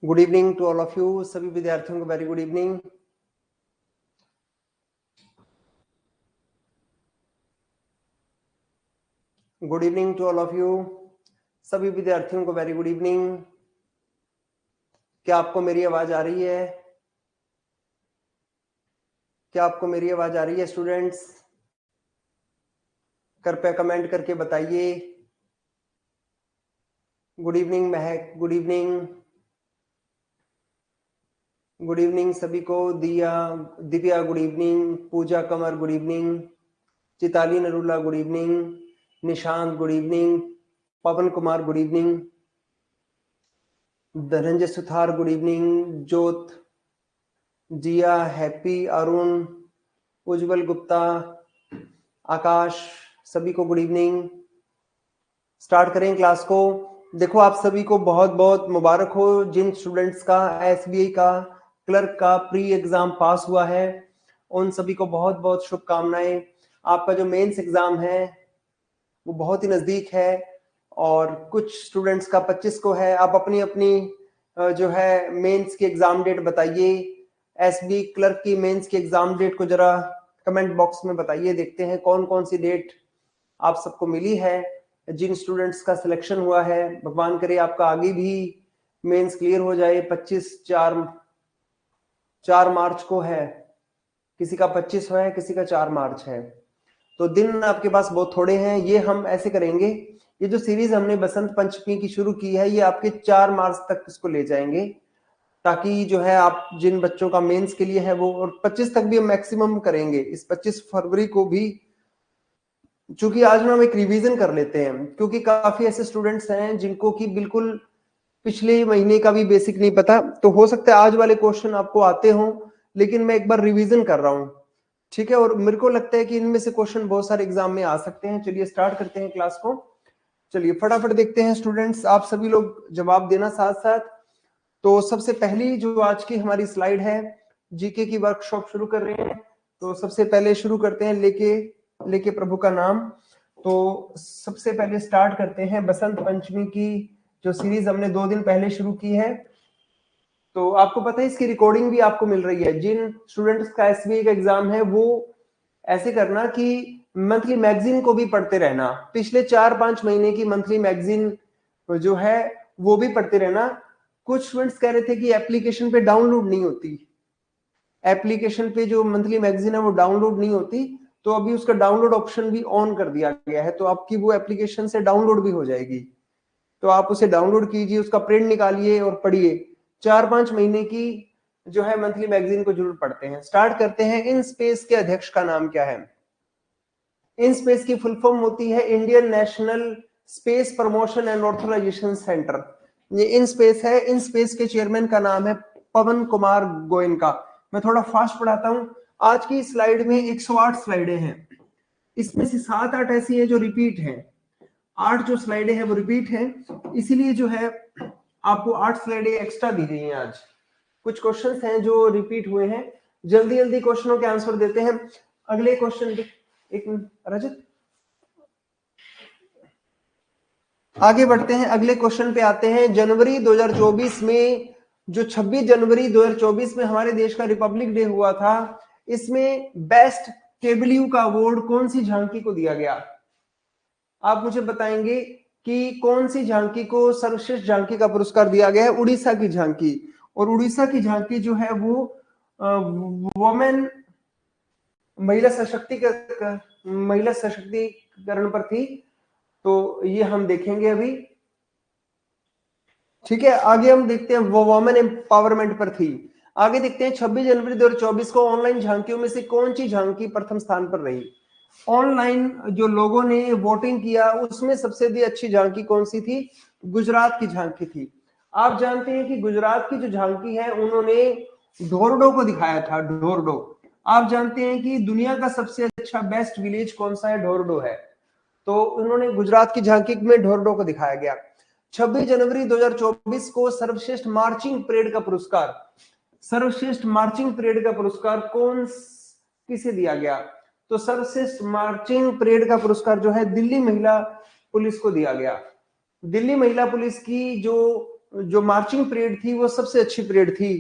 Good evening to all of you. सभी विद्यार्थियों को very good evening. Good evening to all of you. सभी विद्यार्थियों को वेरी गुड इवनिंग। क्या आपको मेरी आवाज आ रही है? क्या आपको मेरी आवाज आ रही है स्टूडेंट्स? कृपया कमेंट करके बताइए। Good evening Mahak, good evening. Good evening सभी को। Divya good evening. Pooja Kanwar good evening. Chitali Narula good evening. Nishant good evening. Pawan Kumar good evening. Dhananjay Suthar good evening. Jyot, Jiya, Happy, Arun, Ujjwal Gupta, Akash, सभी को गुड इवनिंग। स्टार्ट करें क्लास को। देखो आप सभी को बहुत बहुत मुबारक हो। जिन स्टूडेंट्स का एसबीआई का क्लर्क का प्री एग्जाम पास हुआ है उन सभी को बहुत बहुत शुभकामनाएं। आपका जो मेंस एग्जाम है वो बहुत ही नजदीक है और कुछ स्टूडेंट्स का 25 को है। आप अपनी अपनी जो है मेंस की एग्जाम डेट बताइए। एसबी क्लर्क की मेंस की एग्जाम डेट को जरा कमेंट बॉक्स में बताइए। देखते हैं कौन कौन सी डेट आप सबको मिली है। जिन स्टूडेंट्स का सिलेक्शन हुआ है भगवान करे आपका आगे भी मेंस क्लियर हो जाए। 4 मार्च को है, किसी का 25 है, किसी का 4 मार्च है, तो दिन आपके पास बहुत थोड़े हैं। ये हम ऐसे करेंगे, ये जो सीरीज हमने बसंत पंचमी की शुरू की है ये आपके 4 मार्च तक इसको ले जाएंगे, ताकि जो है आप जिन बच्चों का मेंस के लिए है वो, और 25 तक भी हम मैक्सिमम करेंगे। इस 25 फरवरी को भी, चूंकि आज में हम एक रिवीजन कर लेते हैं, क्योंकि काफी ऐसे स्टूडेंट्स हैं जिनको कि बिल्कुल पिछले महीने का भी बेसिक नहीं पता, तो हो सकता है आज वाले क्वेश्चन आपको आते हों, लेकिन मैं एक बार रिवीजन कर रहा हूं, ठीक है। और मेरे को लगता है कि इनमें से क्वेश्चन बहुत सारे एग्जाम में आ सकते हैं। चलिए स्टार्ट करते हैं क्लास को। चलिए फटाफट देखते हैं स्टूडेंट्स, आप सभी लोग जवाब देना साथ साथ। तो सबसे पहली जो आज की हमारी स्लाइड है, जीके की वर्कशॉप शुरू कर रहे हैं। तो सबसे पहले शुरू करते हैं लेके प्रभु का नाम। तो सबसे पहले स्टार्ट करते हैं बसंत पंचमी की जो सीरीज हमने 2 दिन पहले शुरू की है। तो आपको पता है इसकी रिकॉर्डिंग भी आपको मिल रही है। जिन स्टूडेंट्स का एसबीआई का एग्जाम है वो ऐसे करना कि मंथली मैगजीन को भी पढ़ते रहना। पिछले 4-5 महीने की मंथली मैगजीन जो है वो भी पढ़ते रहना। कुछ स्टूडेंट्स कह रहे थे कि एप्लीकेशन पे डाउनलोड नहीं होती, एप्लीकेशन पे जो मंथली मैगजीन है वो डाउनलोड नहीं होती, तो अभी उसका डाउनलोड ऑप्शन भी ऑन कर दिया गया है, तो आपकी वो एप्लीकेशन से डाउनलोड भी हो जाएगी। तो आप उसे डाउनलोड कीजिए, उसका प्रिंट निकालिए और पढ़िए। 4-5 महीने की जो है मंथली मैगजीन को जरूर पढ़ते हैं। स्टार्ट करते हैं। इन स्पेस के अध्यक्ष का नाम क्या है? इन स्पेस की फुल फॉर्म होती है Indian National Space Promotion and Authorisation Centre. ये इन स्पेस है। इन स्पेस के चेयरमैन का नाम है पवन कुमार गोयनका। मैं थोड़ा फास्ट पढ़ाता हूं। आज की स्लाइड में 108 स्लाइडें हैं, इसमें से 7-8 ऐसी हैं जो रिपीट हैं। 8 जो स्लाइडें हैं वो रिपीट हैं, इसीलिए जो है आपको 8 स्लाइडें एक्स्ट्रा दी गई हैं। आज कुछ क्वेश्चंस हैं जो रिपीट हुए हैं। जल्दी जल्दी क्वेश्चनों के आंसर देते हैं। अगले क्वेश्चन, एक मिनट रजत, आगे बढ़ते हैं। अगले क्वेश्चन पे आते हैं। जनवरी 2024 में जो 26 जनवरी 2024 में हमारे देश का रिपब्लिक डे हुआ था, इसमें बेस्ट केबीयू का अवार्ड कौन सी झांकी को दिया गया? आप मुझे बताएंगे कि कौन सी झांकी को सर्वश्रेष्ठ झांकी का पुरस्कार दिया गया है? उड़ीसा की झांकी। और उड़ीसा की झांकी जो है वो वुमेन महिला सशक्तिकरण पर थी। तो ये हम देखेंगे अभी, ठीक है। आगे हम देखते हैं वो वुमेन एम्पावरमेंट पर थी। आगे देखते हैं 26 जनवरी 2024 को ऑनलाइन झांकियों में से कौन सी झांकी प्रथम स्थान पर रही? ऑनलाइन जो लोगों ने वोटिंग किया उसमें सबसे अच्छी झांकी कौन सी थी? गुजरात की झांकी थी। आप जानते हैं कि गुजरात की जो झांकी है उन्होंने ढोरडो को दिखाया था। ढोरडो, आप जानते हैं कि दुनिया का सबसे अच्छा बेस्ट विलेज कौन सा है? ढोरडो है। तो उन्होंने गुजरात की झांकी में ढोरडो को दिखाया गया। 26 जनवरी 2024 को सर्वश्रेष्ठ मार्चिंग परेड का पुरस्कार, सर्वश्रेष्ठ मार्चिंग परेड का पुरस्कार किसे दिया गया? तो सर्वश्रेष्ठ मार्चिंग परेड का पुरस्कार जो है दिल्ली महिला पुलिस को दिया गया। दिल्ली महिला पुलिस की जो जो मार्चिंग परेड थी वो सबसे अच्छी परेड थी।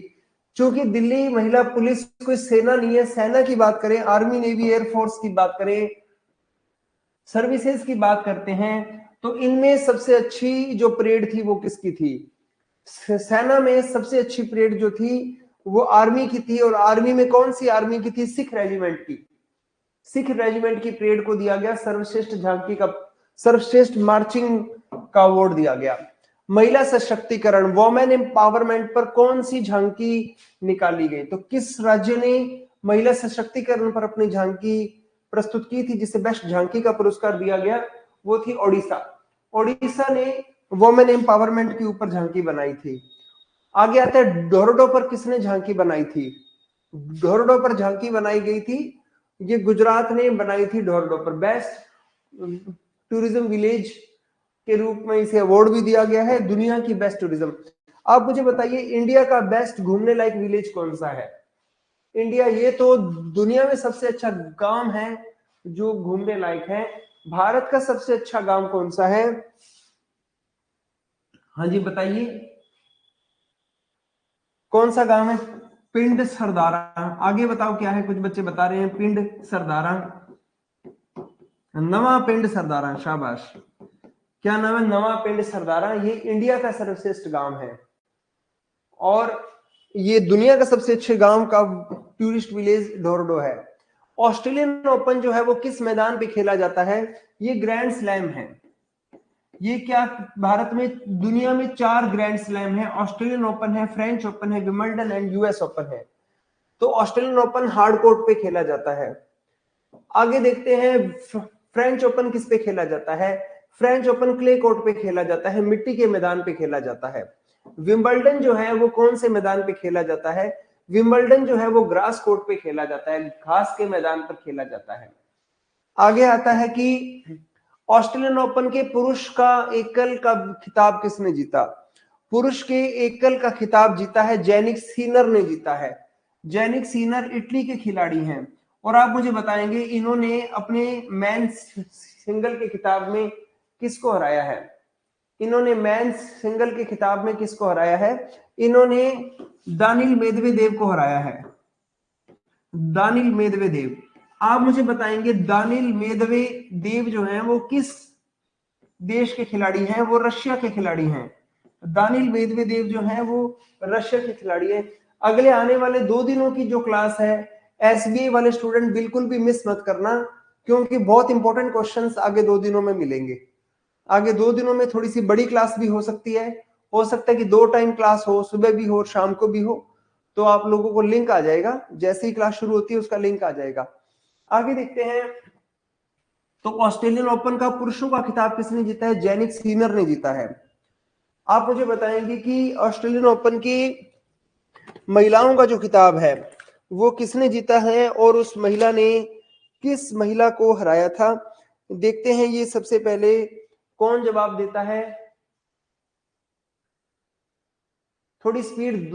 क्योंकि दिल्ली महिला पुलिस कोई सेना नहीं है, सेना की बात करें, आर्मी नेवी एयरफोर्स की बात करें, सर्विसेज की बात करते हैं, तो इनमें सबसे अच्छी जो परेड थी वो किसकी थी? सेना में सबसे अच्छी परेड जो थी वो आर्मी की थी। और आर्मी में कौन सी आर्मी की थी? सिख रेजिमेंट की। सिख रेजिमेंट की परेड को दिया गया सर्वश्रेष्ठ झांकी का, सर्वश्रेष्ठ मार्चिंग का अवार्ड दिया गया। महिला सशक्तिकरण, वोमेन एम्पावरमेंट पर कौन सी झांकी निकाली गई? तो किस राज्य ने महिला सशक्तिकरण पर अपनी झांकी प्रस्तुत की थी जिसे बेस्ट झांकी का पुरस्कार दिया गया? वो थी ओडिशा। ओडिशा ने वोमेन एम्पावरमेंट के ऊपर झांकी बनाई थी। आगे आता है डोरडो पर किसने झांकी बनाई थी? डोरडो पर झांकी बनाई गई थी, ये गुजरात ने बनाई थी। डोरडो पर बेस्ट टूरिज्म विलेज के रूप में इसे अवार्ड भी दिया गया है, दुनिया की बेस्ट टूरिज्म। आप मुझे बताइए इंडिया का बेस्ट घूमने लायक विलेज कौन सा है? इंडिया, ये तो दुनिया में सबसे अच्छा गांव है जो घूमने लायक है। भारत का सबसे अच्छा गांव कौन सा है? हाँ जी बताइए, कौन सा गांव है? पिंड सरदारा। आगे बताओ क्या है? कुछ बच्चे बता रहे हैं पिंड सरदारा, नवा पिंड सरदारा, शाबाश। क्या नाम है? नवा पिंड सरदारा। ये इंडिया का सर्वश्रेष्ठ गांव है और ये दुनिया का सबसे अच्छे गांव का टूरिस्ट विलेज डोरडो है। ऑस्ट्रेलियन ओपन जो है वो किस मैदान पे खेला जाता है? ये ग्रैंड स्लैम है। ये क्या, भारत में, दुनिया में 4 ग्रैंड स्लैम है। ऑस्ट्रेलियन ओपन है, फ्रेंच ओपन है, विंबलडन एंड यूएस ओपन है। तो ऑस्ट्रेलियन ओपन हार्ड कोर्ट पे खेला जाता है। आगे देखते हैं फ्रेंच ओपन किस पे खेला जाता है? फ्रेंच ओपन क्ले कोर्ट पे खेला जाता है, मिट्टी के मैदान पे खेला जाता है। विंबलडन जो है वो कौन से मैदान पे खेला जाता है? विंबलडन जो है वो ग्रास कोर्ट पे खेला जाता है, घास के मैदान पर खेला जाता है। आगे आता है कि ऑस्ट्रेलियन ओपन के पुरुष का एकल का खिताब किसने जीता? पुरुष के एकल का खिताब जीता है जेनिक सीनर ने जीता है। जेनिक सीनर इटली के खिलाड़ी हैं और आप मुझे बताएंगे इन्होंने अपने मेंस सिंगल के खिताब में किसको हराया है? इन्होंने मेंस सिंगल के खिताब में किसको हराया है? इन्होंने दानिल मेदवेदेव को हराया है। Daniil Medvedev. आप मुझे बताएंगे दानिल मेदवेदेव जो है वो किस देश के खिलाड़ी हैं? वो रशिया के खिलाड़ी हैं। दानिल मेदवेदेव जो है वो रशिया के खिलाड़ी है। अगले आने वाले 2 दिनों की जो क्लास है, एसबीआई वाले स्टूडेंट बिल्कुल भी मिस मत करना, क्योंकि बहुत इंपॉर्टेंट क्वेश्चंस आगे 2 दिनों में मिलेंगे। आगे 2 दिनों में थोड़ी सी बड़ी क्लास भी हो सकती है। हो सकता है कि 2 टाइम क्लास हो, सुबह भी हो, शाम को भी हो। तो आप लोगों को लिंक आ जाएगा, जैसे ही क्लास शुरू होती है उसका लिंक आ जाएगा। आगे देखते हैं, तो ऑस्ट्रेलियन ओपन का पुरुषों का खिताब किसने जीता है? जेनिक सीनर ने जीता है। आप मुझे बताएंगे कि ऑस्ट्रेलियन ओपन की महिलाओं का जो खिताब है वो किसने जीता है और उस महिला ने किस महिला को हराया था? देखते हैं ये सबसे पहले कौन जवाब देता है। थोड़ी स्पीड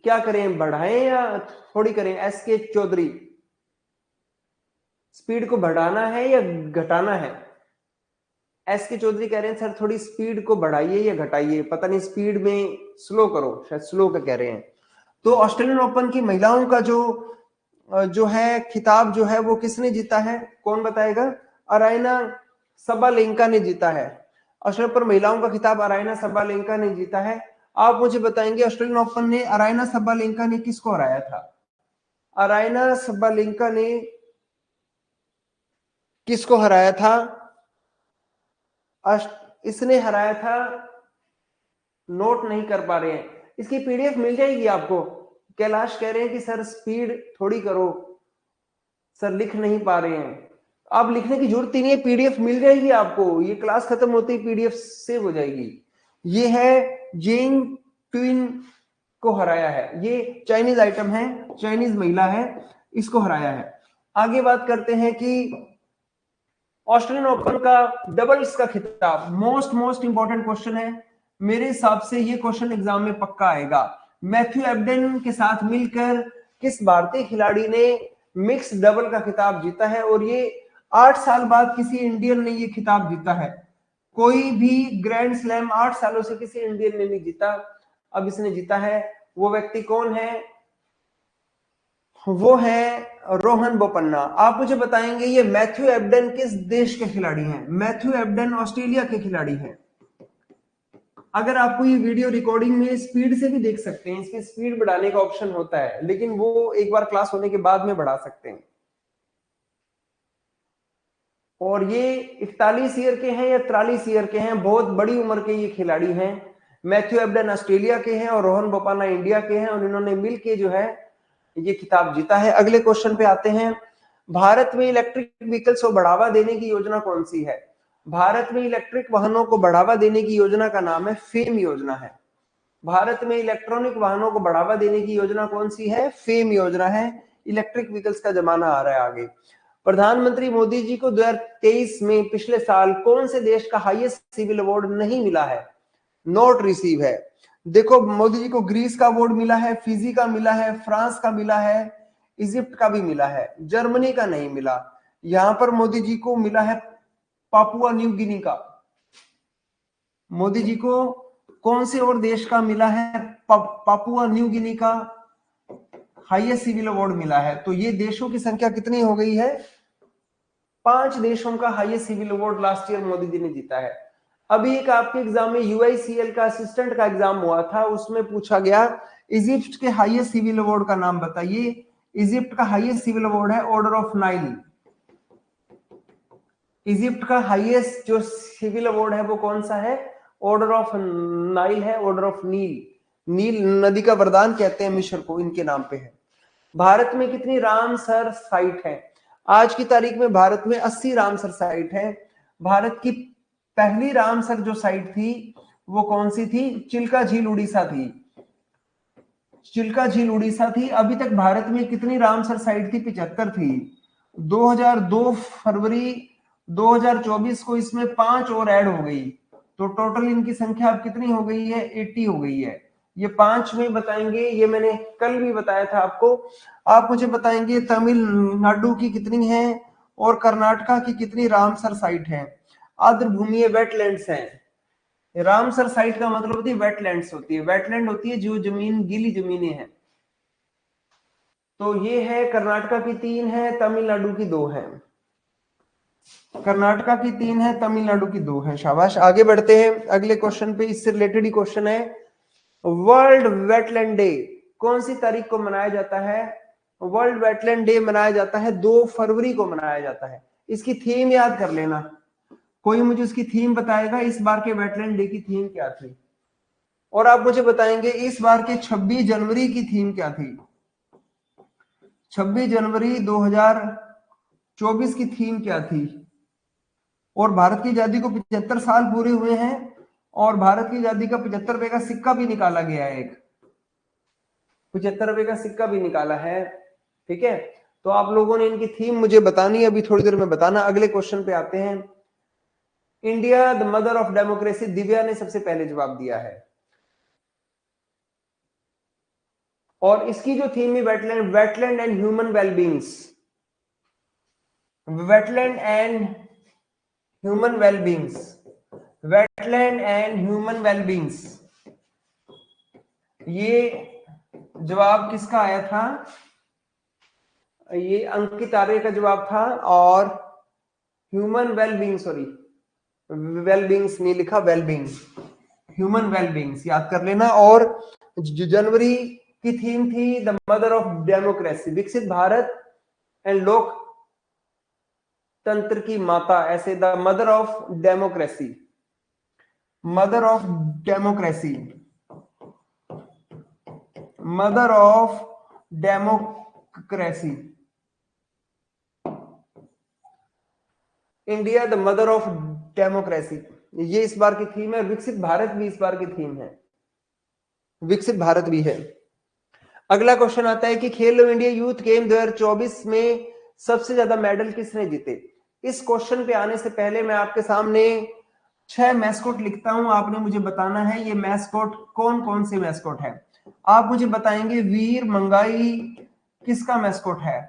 क्या करें, बढ़ाएं या थोड़ी करें? एसके चौधरी, स्पीड को बढ़ाना है या घटाना है? एसके चौधरी कह रहे हैं सर थोड़ी स्पीड को बढ़ाइए या घटाइए, पता नहीं, स्पीड में स्लो करो, शायद स्लो का कह रहे हैं। तो ऑस्ट्रेलियन ओपन की महिलाओं का जो है खिताब जो है वो किसने जीता है? कौन बताएगा? अराइना सबालेंका ने जीता है। ऑस्ट्रेलियन ओपन महिलाओं का खिताब अराइना सबालेंका ने जीता है। आप मुझे बताएंगे ऑस्ट्रेलियन ओपन ने अराइना सबालेंका ने किसको हराया था? अराइना सबालेंका ने किसको हराया था? इसने हराया था, नोट नहीं कर पा रहे हैं, इसकी पीडीएफ मिल जाएगी आपको। कैलाश कह रहे हैं कि सर स्पीड थोड़ी करो, सर लिख नहीं पा रहे हैं। आप लिखने की जरूरत ही नहीं है, पीडीएफ मिल जाएगी आपको, ये क्लास खत्म होते ही पीडीएफ सेव हो जाएगी। ये है जेन ट्विन को हराया है, ये चाइनीज आइटम है, चाइनीज महिला है, इसको हराया है। आगे बात करते हैं कि ऑस्ट्रेलियन ओपन का डबल्स का खिताब, मोस्ट इंपॉर्टेंट क्वेश्चन है मेरे हिसाब से, ये क्वेश्चन एग्जाम में पक्का आएगा। मैथ्यू एबडेन के साथ मिलकर किस भारतीय खिलाड़ी ने मिक्स डबल का खिताब जीता है? और ये 8 साल बाद किसी इंडियन ने ये खिताब जीता है। कोई भी ग्रैंड स्लैम 8 सालों से किसी इंडियन ने नहीं जीता। अब इसने जीता है। वो व्यक्ति कौन है? वो है रोहन बोपन्ना। आप मुझे बताएंगे ये मैथ्यू एबडन किस देश के खिलाड़ी हैं? मैथ्यू एबडन ऑस्ट्रेलिया के खिलाड़ी हैं। अगर आपको ये वीडियो रिकॉर्डिंग में स्पीड से भी देख सकते हैं, इसकी स्पीड बढ़ाने का ऑप्शन होता है, लेकिन वो एक बार क्लास होने के बाद में बढ़ा सकते हैं। और ये 41 ईयर के हैं या 43 ईयर के हैं, बहुत बड़ी उम्र के ये खिलाड़ी हैं। मैथ्यू एबडन ऑस्ट्रेलिया के हैं और रोहन बोपन्ना इंडिया के हैं, और इन्होंने मिलके जो है ये खिताब जीता है। अगले क्वेश्चन पे आते हैं। भारत में इलेक्ट्रिक व्हीकल्स को बढ़ावा देने की योजना कौन सी है? भारत में इलेक्ट्रिक वाहनों को बढ़ावा देने की योजना का नाम है फेम योजना है। भारत में इलेक्ट्रॉनिक वाहनों को बढ़ावा देने की योजना कौन सी है? फेम योजना है। इलेक्ट्रिक व्हीकल्स का जमाना आ रहा है आगे। प्रधानमंत्री मोदी जी को 2023 में पिछले साल कौन से देश का हाईएस्ट सिविल अवार्ड नहीं मिला है? नॉट रिसीव है। देखो, मोदी जी को ग्रीस का अवार्ड मिला है, फिजी का मिला है, फ्रांस का मिला है, इजिप्ट का भी मिला है, जर्मनी का नहीं मिला। यहां पर मोदी जी को मिला है पापुआ न्यू गिनी का। मोदी जी को कौन से और देश का मिला है? पापुआ न्यू गिनी का हाईएस्ट सिविल अवार्ड मिला है। तो ये देशों की संख्या कितनी हो गई है? 5 देशों का highest civil award last year Modi ji ने जीता है। अभी एक आपके एग्जाम में यूआईसीएल का असिस्टेंट का एग्जाम हुआ था, उसमें पूछा गया इजिप्ट के हाईएस्ट सिविल अवार्ड का नाम बताइए। इजिप्ट का हाईएस्ट सिविल अवार्ड है ऑर्डर ऑफ नाइल। इजिप्ट का हाईएस्ट जो सिविल अवार्ड है वो कौन सा है? ऑर्डर ऑफ नाइल है, ऑर्डर ऑफ नील। नील नदी का वरदान कहते हैं मिस्र को, इनके नाम पे है। भारत में कितनी रामसर साइट है? आज की तारीख में भारत में 80 रामसर साइट है। भारत की पहली रामसर जो साइट थी वो कौन सी थी? चिल्का झील उड़ीसा थी। चिल्का झील उड़ीसा थी। अभी तक भारत में कितनी रामसर साइट थी? 75 थी। 2002 फरवरी 2024 को इसमें 5 और ऐड हो गई, तो टोटल इनकी संख्या अब कितनी हो गई है? 80 हो गई है। ये 5 में बताएंगे, ये मैंने कल भी बताया था आपको। आप मुझे बताएंगे तमिलनाडु की कितनी है और कर्नाटका की कितनी रामसर साइट है? आर्द्र भूमि वेटलैंड्स हैं। रामसर साइट का मतलब होती है वेटलैंड्स होती है। वेटलैंड होती है जो जमीन गीली जमीनें हैं। तो ये है कर्नाटका की 3 है, तमिलनाडु की 2 है। कर्नाटका की 3 है, तमिलनाडु की 2 है। शाबाश। आगे बढ़ते हैं अगले क्वेश्चन पे। इससे रिलेटेड ही क्वेश्चन है। वर्ल्ड वेटलैंड डे कौन सी तारीख को मनाया जाता है? वर्ल्ड वेटलैंड डे मनाया जाता है 2 फरवरी को मनाया जाता है। इसकी थीम याद कर लेना। कोई मुझे उसकी थीम बताएगा इस बार के वेटलैंड डे की थीम क्या थी? और आप मुझे बताएंगे इस बार के 26 जनवरी की थीम क्या थी? 26 जनवरी 2024 की थीम क्या थी? और भारत की आजादी को 75 साल पूरे हुए हैं, और भारत की आजादी का 75 रुपए का सिक्का भी निकाला गया है। एक 75 रुपए का सिक्का भी निकाला है। ठीक है, तो आप लोगों ने इनकी थीम मुझे बतानी है, अभी थोड़ी देर में बताना। अगले क्वेश्चन पे आते हैं। India the mother of democracy, Divya ने सबसे पहले जवाब दिया है। और इसकी जो थीम है wetland and human wellbeings. Wetland and human wellbeings. Wetland and human wellbeings, ये जवाब किसका आया था? ये अंकित आर्य का जवाब था। और ह्यूमन वेलबींग, सॉरी वेलबींग्स नहीं लिखा, वेलबींग्स, ह्यूमन वेलबींग्स याद कर लेना। और जनवरी की थीम थी द मदर ऑफ डेमोक्रेसी, विकसित भारत एंड लोकतंत्र की माता, ऐसे the mother of democracy, mother of democracy, mother of democracy, India the mother of democracy, ये इस बार की थीम है। विकसित भारत भी इस बार की थीम है, विकसित भारत भी है। अगला क्वेश्चन आता है कि खेलो इंडिया यूथ गेम 2024 में सबसे ज्यादा मेडल किसने जीते? इस क्वेश्चन पे आने से पहले मैं आपके सामने 6 मैस्कोट लिखता हूं, आपने मुझे बताना है ये मैस्कोट कौन कौन से मैस्कोट है। आप मुझे बताएंगे वीर मंगाई किसका मैस्कोट है?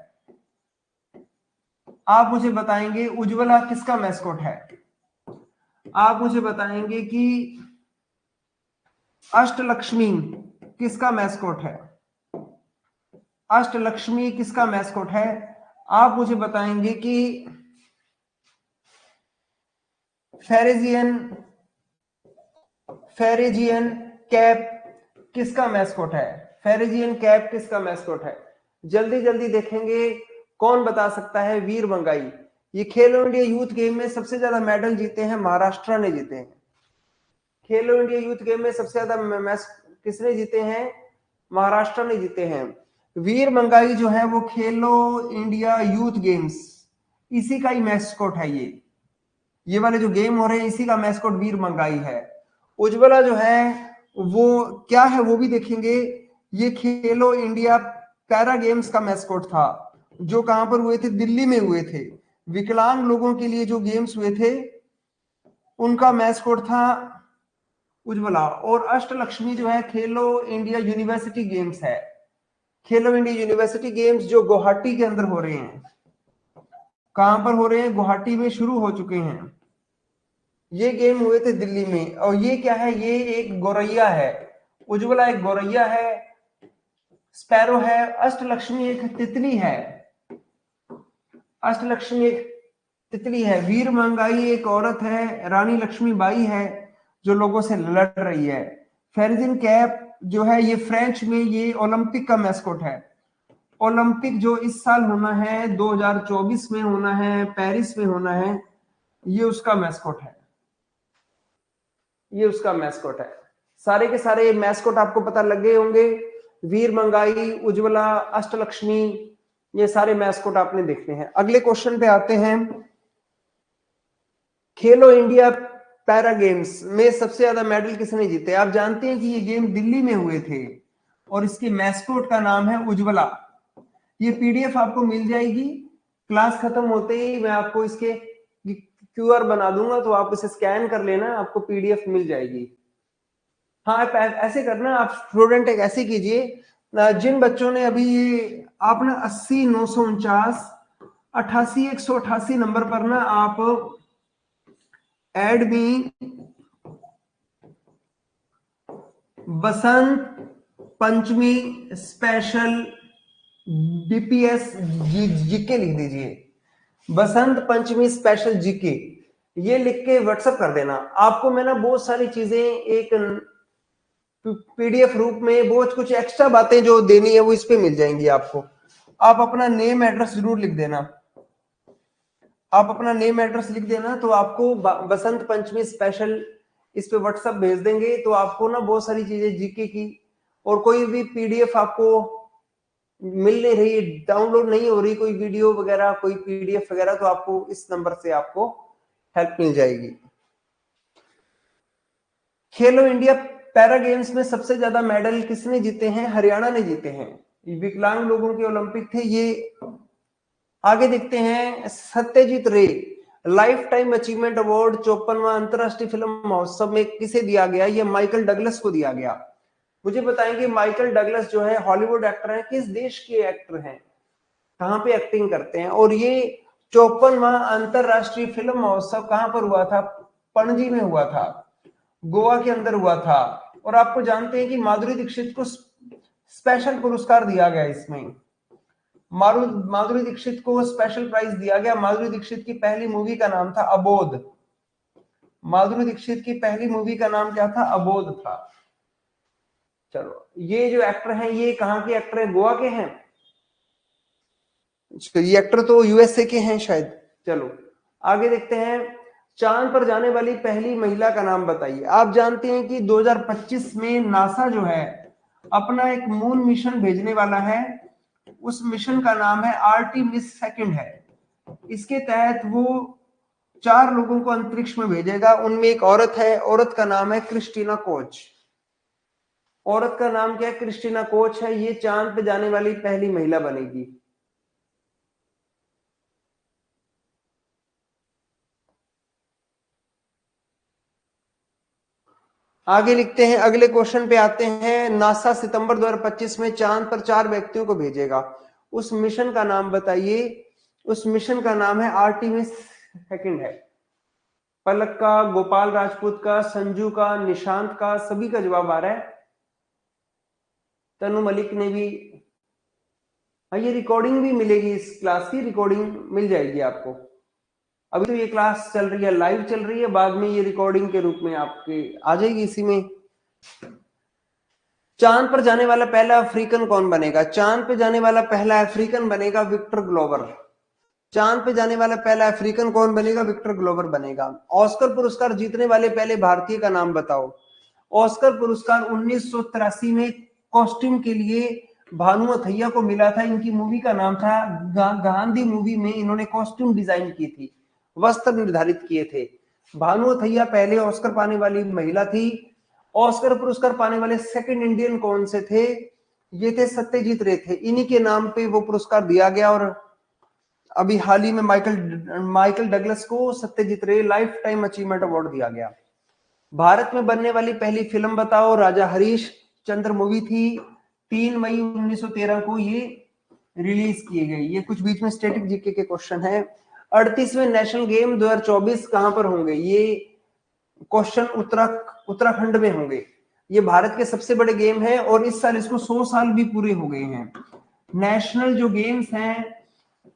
आप मुझे बताएंगे उज्ज्वला किसका मैस्कोट है? आप मुझे बताएंगे कि अष्टलक्ष्मी किसका मैस्कॉट है? अष्टलक्ष्मी किसका मैस्कॉट है? आप मुझे बताएंगे कि फेरेजियन कैप किसका मैस्कॉट है? फेरेजियन कैप किसका मैस्कॉट है? जल्दी जल्दी देखेंगे कौन बता सकता है। वीर मंगाई। ये खेलो इंडिया यूथ गेम में सबसे ज्यादा मेडल जीते हैं महाराष्ट्र ने जीते हैं। खेलो इंडिया यूथ गेम में सबसे ज्यादा मैच किसने जीते हैं? महाराष्ट्र ने जीते हैं। वीर मंगाई जो है वो खेलो इंडिया यूथ गेम्स इसी का ही मैस्कॉट है। ये वाले जो गेम हो रहे हैं इसी का मैस्कॉट वीर मंगाई है। उज्ज्वला जो है वो क्या है वो भी देखेंगे। ये खेलो इंडिया पैरा गेम्स का मैस्कॉट था जो कहां पर हुए थे? दिल्ली में हुए थे। विकलांग लोगों के लिए जो गेम्स हुए थे उनका मैस्कॉट था उज्ज्वला। और अष्टलक्ष्मी जो है खेलो इंडिया यूनिवर्सिटी गेम्स है। खेलो इंडिया यूनिवर्सिटी गेम्स जो गुवाहाटी के अंदर हो रहे हैं। कहां पर हो रहे हैं? गुवाहाटी में शुरू हो चुके हैं। ये गेम हुए थे दिल्ली में। और ये क्या है? ये एक गौरैया है। उज्ज्वला एक गौरैया है, स्पैरो है। अष्टलक्ष्मी एक तितली है। अष्टलक्ष्मी एक तितली है। वीर मंगाई एक औरत है, रानी लक्ष्मीबाई है जो लोगों से लड़ रही है। फेरिजिन कैप जो है ये फ्रेंच में ये ओलंपिक का मैस्कॉट है। ओलंपिक जो इस साल होना है 2024 में होना है, पेरिस में होना है, ये उसका मैस्कॉट है। ये उसका मैस्कॉट है। सारे के सारे मैस्कॉट आपको पता लग गए होंगे। वीर मंगाई, उज्ज्वला, अष्टलक्ष्मी, ये सारे मैस्कॉट आपने देखने हैं। अगले क्वेश्चन पे आते हैं। खेलो इंडिया पैरा गेम्स में सबसे ज्यादा मेडल किसने जीते? आप जानते हैं कि ये गेम दिल्ली में हुए थे और इसके मैस्कॉट का नाम है उज्ज्वला। ये पीडीएफ आपको मिल जाएगी। क्लास खत्म होते ही मैं आपको इसके क्यूआर बना दूंगा तो आप इसे स्कैन कर लेना, आपको पीडीएफ मिल जाएगी। हाँ, आप ऐसे करना, आप स्टूडेंट एक ऐसे कीजिए जिन बच्चों ने अभी ये आपने 80 949 88 188 नंबर पर ना आप एड मी Basant Panchami special BPS GK लिख दीजिए। बसंत पंचमी स्पेशल जीके ये लिख के व्हाट्सएप कर देना। आपको मैं ना बहुत सारी चीजें एक पीडीएफ रूप में बहुत कुछ एक्स्ट्रा बातें जो देनी है वो इस पे मिल जाएंगी आपको। आप अपना नेम एड्रेस जरूर लिख देना। आप अपना नेम एड्रेस लिख देना तो आपको बसंत पंचमी स्पेशल इस पे व्हाट्सएप भेज देंगे। तो आपको ना बहुत सारी चीजें जीके की और कोई भी पीडीएफ आपको मिल नहीं रही, डाउनलोड नहीं हो रही कोई वीडियो वगैरह, कोई पीडीएफ वगैरह, तो आपको इस नंबर से आपको हेल्प मिल जाएगी। खेलो इंडिया पैरा गेम्स में सबसे ज्यादा मेडल किसने जीते हैं? हरियाणा ने जीते हैं। विकलांग लोगों के ओलंपिक थे ये। आगे देखते हैं। सत्यजीत रे लाइफ टाइम अचीवमेंट अवार्ड 54वां अंतरराष्ट्रीय फिल्म महोत्सव में किसे दिया गया? ये माइकल डगलस को दिया गया। मुझे बताएंगे माइकल डगलस जो है हॉलीवुड एक्टर है, किस देश के एक्टर हैं, कहां पे एक्टिंग करते हैं? और ये 54वां अंतरराष्ट्रीय फिल्म महोत्सव कहां पर हुआ था? पणजी में हुआ था, गोवा के अंदर हुआ था। और आपको जानते हैं कि माधुरी दीक्षित को स्पेशल पुरस्कार दिया गया इसमें। माधुरी दीक्षित को स्पेशल प्राइज दिया गया। माधुरी दीक्षित की पहली मूवी का नाम था अबोध। माधुरी दीक्षित की पहली मूवी का नाम क्या था? अबोध था। चलो, ये जो एक्टर हैं ये कहां के एक्टर हैं? गोवा के हैं। ये एक्टर तो यूएसए के हैं शायद। चलो आगे देखते हैं। चांद पर जाने वाली पहली महिला का नाम बताइए। आप जानते हैं कि 2025 में नासा जो है अपना एक मून मिशन भेजने वाला है। उस मिशन का नाम है आर्टेमिस सेकंड है। इसके तहत वो 4 लोगों को अंतरिक्ष में भेजेगा। उनमें एक औरत है, औरत का नाम है क्रिस्टीना कोच। औरत का नाम क्या है? क्रिस्टीना कोच है। ये चांद पे जाने वाली पहली महिला बनेगी। आगे लिखते हैं। अगले क्वेश्चन पे आते हैं। नासा सितंबर 2025 में चांद पर 4 व्यक्तियों को भेजेगा। उस मिशन का नाम बताइए। उस मिशन का नाम है आर्टेमिस सेकंड है। पलक का, गोपाल राजपूत का, संजू का, निशांत का, सभी का जवाब आ रहा है। तनु मलिक ने भी, हाँ ये रिकॉर्डिंग भी मिलेगी, इस क्लास की रिकॉर्डिंग मिल जाएगी आपको। अभी तो ये क्लास चल रही है, लाइव चल रही है, बाद में ये रिकॉर्डिंग के रूप में आपके आ जाएगी इसी में। चांद पर जाने वाला पहला अफ्रीकन कौन बनेगा? चांद पे जाने वाला पहला अफ्रीकन बनेगा विक्टर ग्लोवर। चांद पे जाने वाला पहला अफ्रीकन कौन बनेगा? विक्टर ग्लोवर बनेगा। ऑस्कर पुरस्कार जीतने वाले पहले भारतीय का नाम बताओ। ऑस्कर पुरस्कार 1983 में कॉस्ट्यूम के लिए भानु अथैया को मिला था। इनकी मूवी का नाम था गांधी। मूवी में इन्होंने कॉस्ट्यूम डिजाइन की थी, वस्त्र निर्धारित किए थे। भानु अथैया पहले ऑस्कर पाने वाली महिला थी। ऑस्कर पुरस्कार पाने वाले सेकंड इंडियन कौन से थे? ये थे सत्यजीत रे थे। इन्हीं के नाम पे वो पुरस्कार दिया गया। और अभी हाल ही में माइकल डगलस को सत्यजीत रे लाइफ टाइम अचीवमेंट अवार्ड दिया गया। भारत में बनने वाली पहली फिल्म बताओ। राजा हरीश चंद्र मूवी थी, 3 मई 1913 को ये रिलीज की गई। ये कुछ बीच में स्टैटिक जीके के क्वेश्चन है। 38वें नेशनल गेम 2024 कहां पर होंगे? ये क्वेश्चन उत्तराखंड में होंगे। ये भारत के सबसे बड़े गेम है और इस साल इसको 100 साल भी पूरे हो गए हैं। नेशनल जो गेम्स हैं,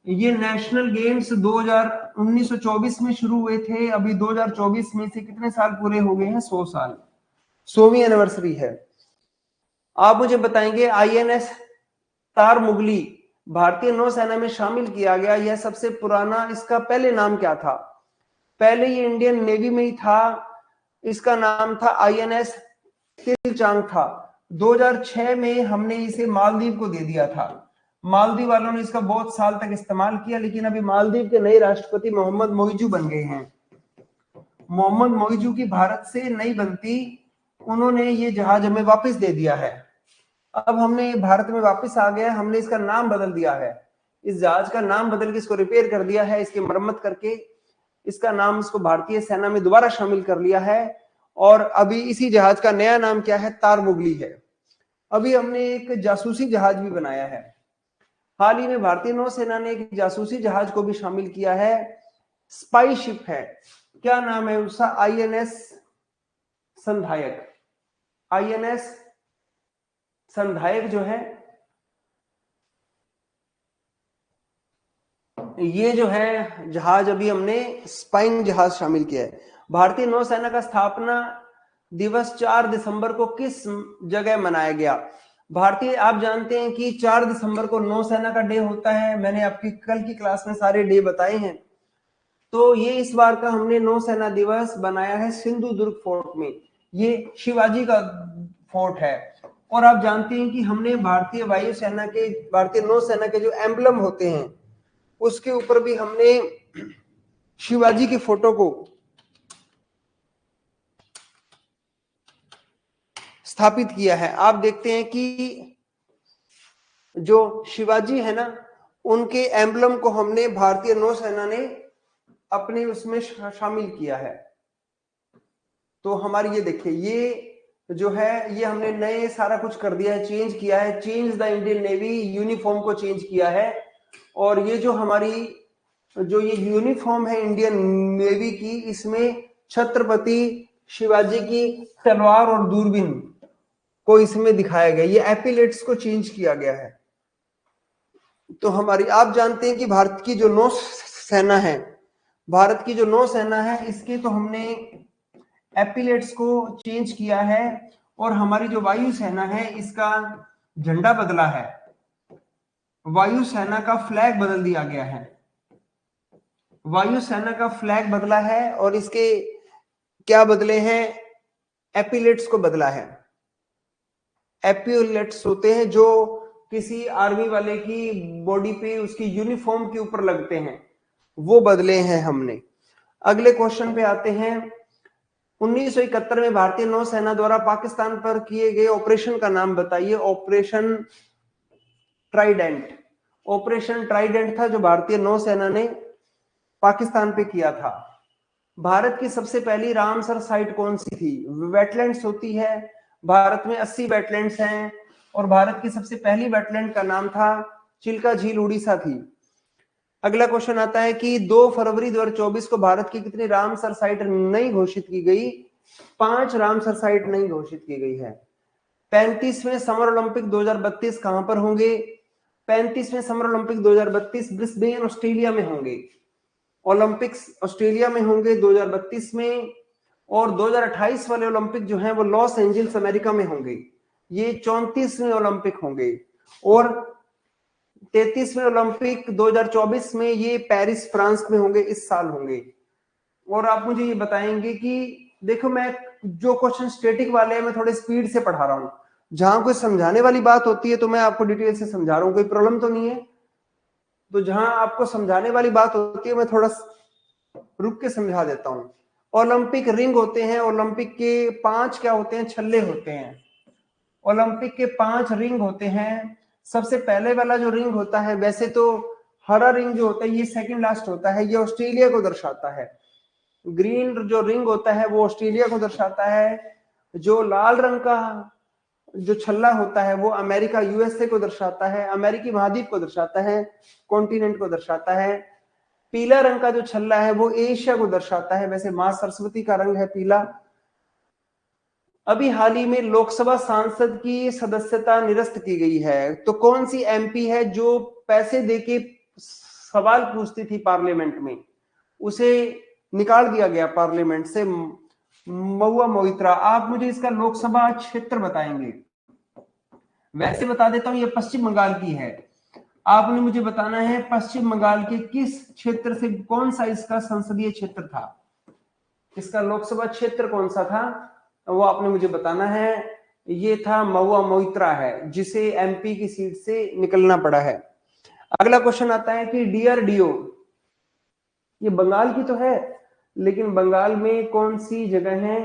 ये नेशनल गेम्स 1924 में शुरू हुए थे। अभी 2024 में से कितने साल पूरे हो गए हैं? 100 साल, 100वीं एनिवर्सरी है। आप मुझे बताएंगे आईएनएस तारमुगली भारतीय नौसेना में शामिल किया गया। यह सबसे पुराना, इसका पहले नाम क्या था? पहले ये इंडियन नेवी में ही था। इसका नाम था आईएनएस तिलचांग था। 2006 में हमने इसे मालदीव को दे दिया था। मालदीव वालों ने इसका बहुत साल तक इस्तेमाल किया, लेकिन अभी मालदीव के नए राष्ट्रपति मोहम्मद मोइजू बन गए हैं। मोहम्मद मोइजू की भारत से नहीं बनती, उन्होंने ये जहाज हमें वापस दे दिया है। अब हमने भारत में वापस आ गया, हमने इसका नाम बदल दिया है। इस जहाज का नाम बदल के इसको रिपेयर कर दिया है, इसकी मरम्मत करके इसका नाम, इसको भारतीय सेना में दोबारा शामिल कर लिया है। और अभी इसी जहाज का नया नाम क्या है? तारमुगली है। अभी हमने एक जासूसी जहाज भी बनाया है। हाल ही में भारतीय नौसेना ने एक जासूसी जहाज को भी शामिल किया है, स्पाई शिप है। क्या नाम है उसका? आईएनएस संधायक। आईएनएस संधायक जो है, ये जो है जहाज, अभी हमने स्पाइंग जहाज शामिल किया है। भारतीय नौसेना का स्थापना दिवस 4 दिसंबर को किस जगह मनाया गया? भारतीय, आप जानते हैं कि 4 दिसंबर को नौसेना का डे होता है। मैंने आपकी कल की क्लास में सारे डे बताए हैं। तो ये इस बार का हमने नौसेना दिवस बनाया है सिंधुदुर्ग फोर्ट में। ये शिवाजी का फोर्ट है। और आप जानते हैं कि हमने भारतीय वायुसेना के, भारतीय नौसेना के जो एम्बलम होते हैं, उसके ऊपर भी हमने शिवाजी की फोटो को स्थापित किया है। आप देखते हैं कि जो शिवाजी है ना, उनके एम्बलम को हमने भारतीय नौसेना ने अपने उसमें शामिल किया है। तो हमारी ये देखिए, ये जो है, ये हमने नए सारा कुछ कर दिया है, चेंज किया है। Change the Indian navy uniform को चेंज किया है। और ये जो हमारी जो ये यूनिफॉर्म है इंडियन नेवी की, इसमें छत्रपति शिवाजी की तलवार और दूरबीन को इसमें दिखाया गया। ये एपिलेट्स को चेंज किया गया है। तो हमारी, आप जानते हैं कि भारत की जो नौसेना है, भारत की जो नौसेना है, इसके तो हमने एपिलेट्स को चेंज किया है। और हमारी जो वायुसेना है, इसका झंडा बदला है, वायुसेना का फ्लैग बदल दिया गया है। वायुसेना का फ्लैग बदला है और इसके क्या बदले हैं? एपिलेट्स को बदला है। एपिलेट्स होते हैं जो किसी आर्मी वाले की बॉडी पे, उसकी यूनिफॉर्म के ऊपर लगते हैं, वो बदले हैं हमने। अगले क्वेश्चन पे आते हैं। 1971 में भारतीय नौसेना द्वारा पाकिस्तान पर किए गए ऑपरेशन का नाम बताइए। Operation Trident. ऑपरेशन ट्राइडेंट था जो भारतीय नौसेना ने पाकिस्तान पे किया था। भारत की सबसे पहली रामसर साइट कौन सी थी? वेटलैंड्स होती है, भारत में 80 वेटलैंड्स हैं। और भारत की सबसे पहली वेटलैंड का नाम था चिल्का झील, उड़ीसा थी। अगला क्वेश्चन आता है कि 2 फरवरी 2024 को भारत की कितनी रामसर साइट नई घोषित की गई? 5 रामसर साइट नई घोषित की गई है। 35वें समर ओलंपिक 2032 कहां पर होंगे? 35वें समर ओलंपिक 2032 ब्रिस्बेन ऑस्ट्रेलिया में होंगे। ओलंपिक्स ऑस्ट्रेलिया में होंगे 2032 में, और 2028 वाले ओलंपिक जो हैं वो लॉस एंजल्स अमेरिका में होंगे। ये 34वें ओलंपिक होंगे। और 33वें ओलंपिक 2024 में ये पेरिस फ्रांस में होंगे, इस साल होंगे। और आप मुझे ये बताएंगे कि देखो, मैं जो क्वेश्चन स्टैटिक वाले हैं मैं थोड़े स्पीड से पढ़ा रहा हूं, जहां कोई समझाने वाली बात होती है तो मैं आपको डिटेल से समझा रहा हूं, कोई प्रॉब्लम तो नहीं है। तो जहां आपको समझाने वाली बात होती है मैं थोड़ा रुक के समझा देता हूं। ओलंपिक रिंग होते हैं, ओलंपिक के 5 क्या होते हैं? छल्ले होते हैं। ओलंपिक के 5 रिंग होते हैं। सबसे पहले वाला जो रिंग होता है, वैसे तो हरा रिंग जो होता है ये सेकंड लास्ट होता है, ये ऑस्ट्रेलिया को दर्शाता है। ग्रीन जो रिंग होता है वो ऑस्ट्रेलिया को दर्शाता है। जो लाल रंग का जो छल्ला होता है वो अमेरिका यूएसए को दर्शाता है, अमेरिकी महाद्वीप को दर्शाता है, कॉन्टिनेंट को दर्शाता है। पीला रंग का जो छल्ला है वो एशिया को दर्शाता है। वैसे मां सरस्वती का रंग है पीला। अभी हाल ही में लोकसभा सांसद की सदस्यता निरस्त की गई है, तो कौन सी एमपी है जो पैसे देके सवाल पूछती थी पार्लियामेंट में, उसे निकाल दिया गया पार्लियामेंट से? महुआ मोइत्रा। आप मुझे इसका लोकसभा क्षेत्र बताएंगे। वैसे बता देता हूं, ये पश्चिम बंगाल की है। आपने मुझे बताना है पश्चिम बंगाल के किस क्षेत्र से, कौन सा इसका संसदीय क्षेत्र था, इसका लोकसभा क्षेत्र कौन सा था, वो आपने मुझे बताना है। ये था महुआ मोइत्रा है, जिसे एमपी की सीट से निकलना पड़ा है। अगला क्वेश्चन आता है कि डीआरडीओ, ये बंगाल की तो है, लेकिन बंगाल में कौन सी जगह है?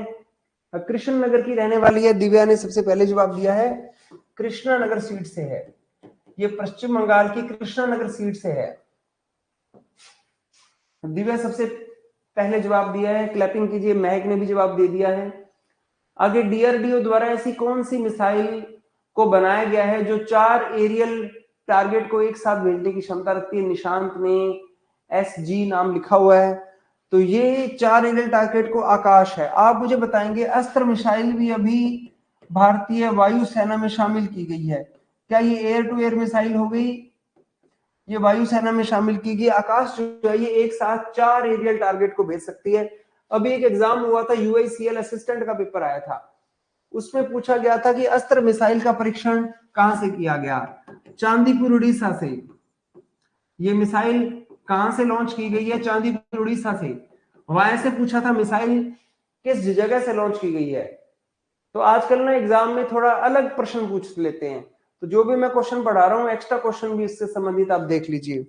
कृष्ण नगर की रहने वाली है। दिव्या ने सबसे पहले जवाब दिया है, कृष्णा नगर सीट से है। ये पश्चिम बंगाल की कृष्णा नगर सीट से है। दिव्या सबसे पहले जवाब दिया है, क्लैपिंग कीजिए। महक ने भी जवाब दे दिया है। आगे, डीआरडीओ द्वारा ऐसी कौन सी मिसाइल को बनाया गया है जो 4 एरियल टारगेट को एक साथ भेजने की क्षमता रखती है? निशांत में SG नाम लिखा हुआ है। तो ये 4 एरियल टारगेट को आकाश है। आप मुझे बताएंगे, अस्त्र मिसाइल भी अभी भारतीय वायुसेना में शामिल की गई है, क्या ये एयर टू एयर मिसाइल हो गई? ये वायुसेना में शामिल की गई। आकाश जो है ये एक साथ 4 एरियल टारगेट को भेज सकती है। अभी एक एग्जाम हुआ था, UICL असिस्टेंट का पेपर आया था, उसमें पूछा गया था कि अस्त्र मिसाइल का परीक्षण कहां से किया गया? चांदीपुर उड़ीसा से। ये मिसाइल कहां से लॉन्च की गई है? चांदीपुर उड़ीसा से। वहां से पूछा था मिसाइल किस जगह से लॉन्च की गई है। तो आजकल ना एग्जाम में थोड़ा अलग प्रश्न पूछ लेते हैं, तो जो भी मैं क्वेश्चन पढ़ा रहा हूँ एक्स्ट्रा क्वेश्चन भी इससे संबंधित आप देख लीजिए।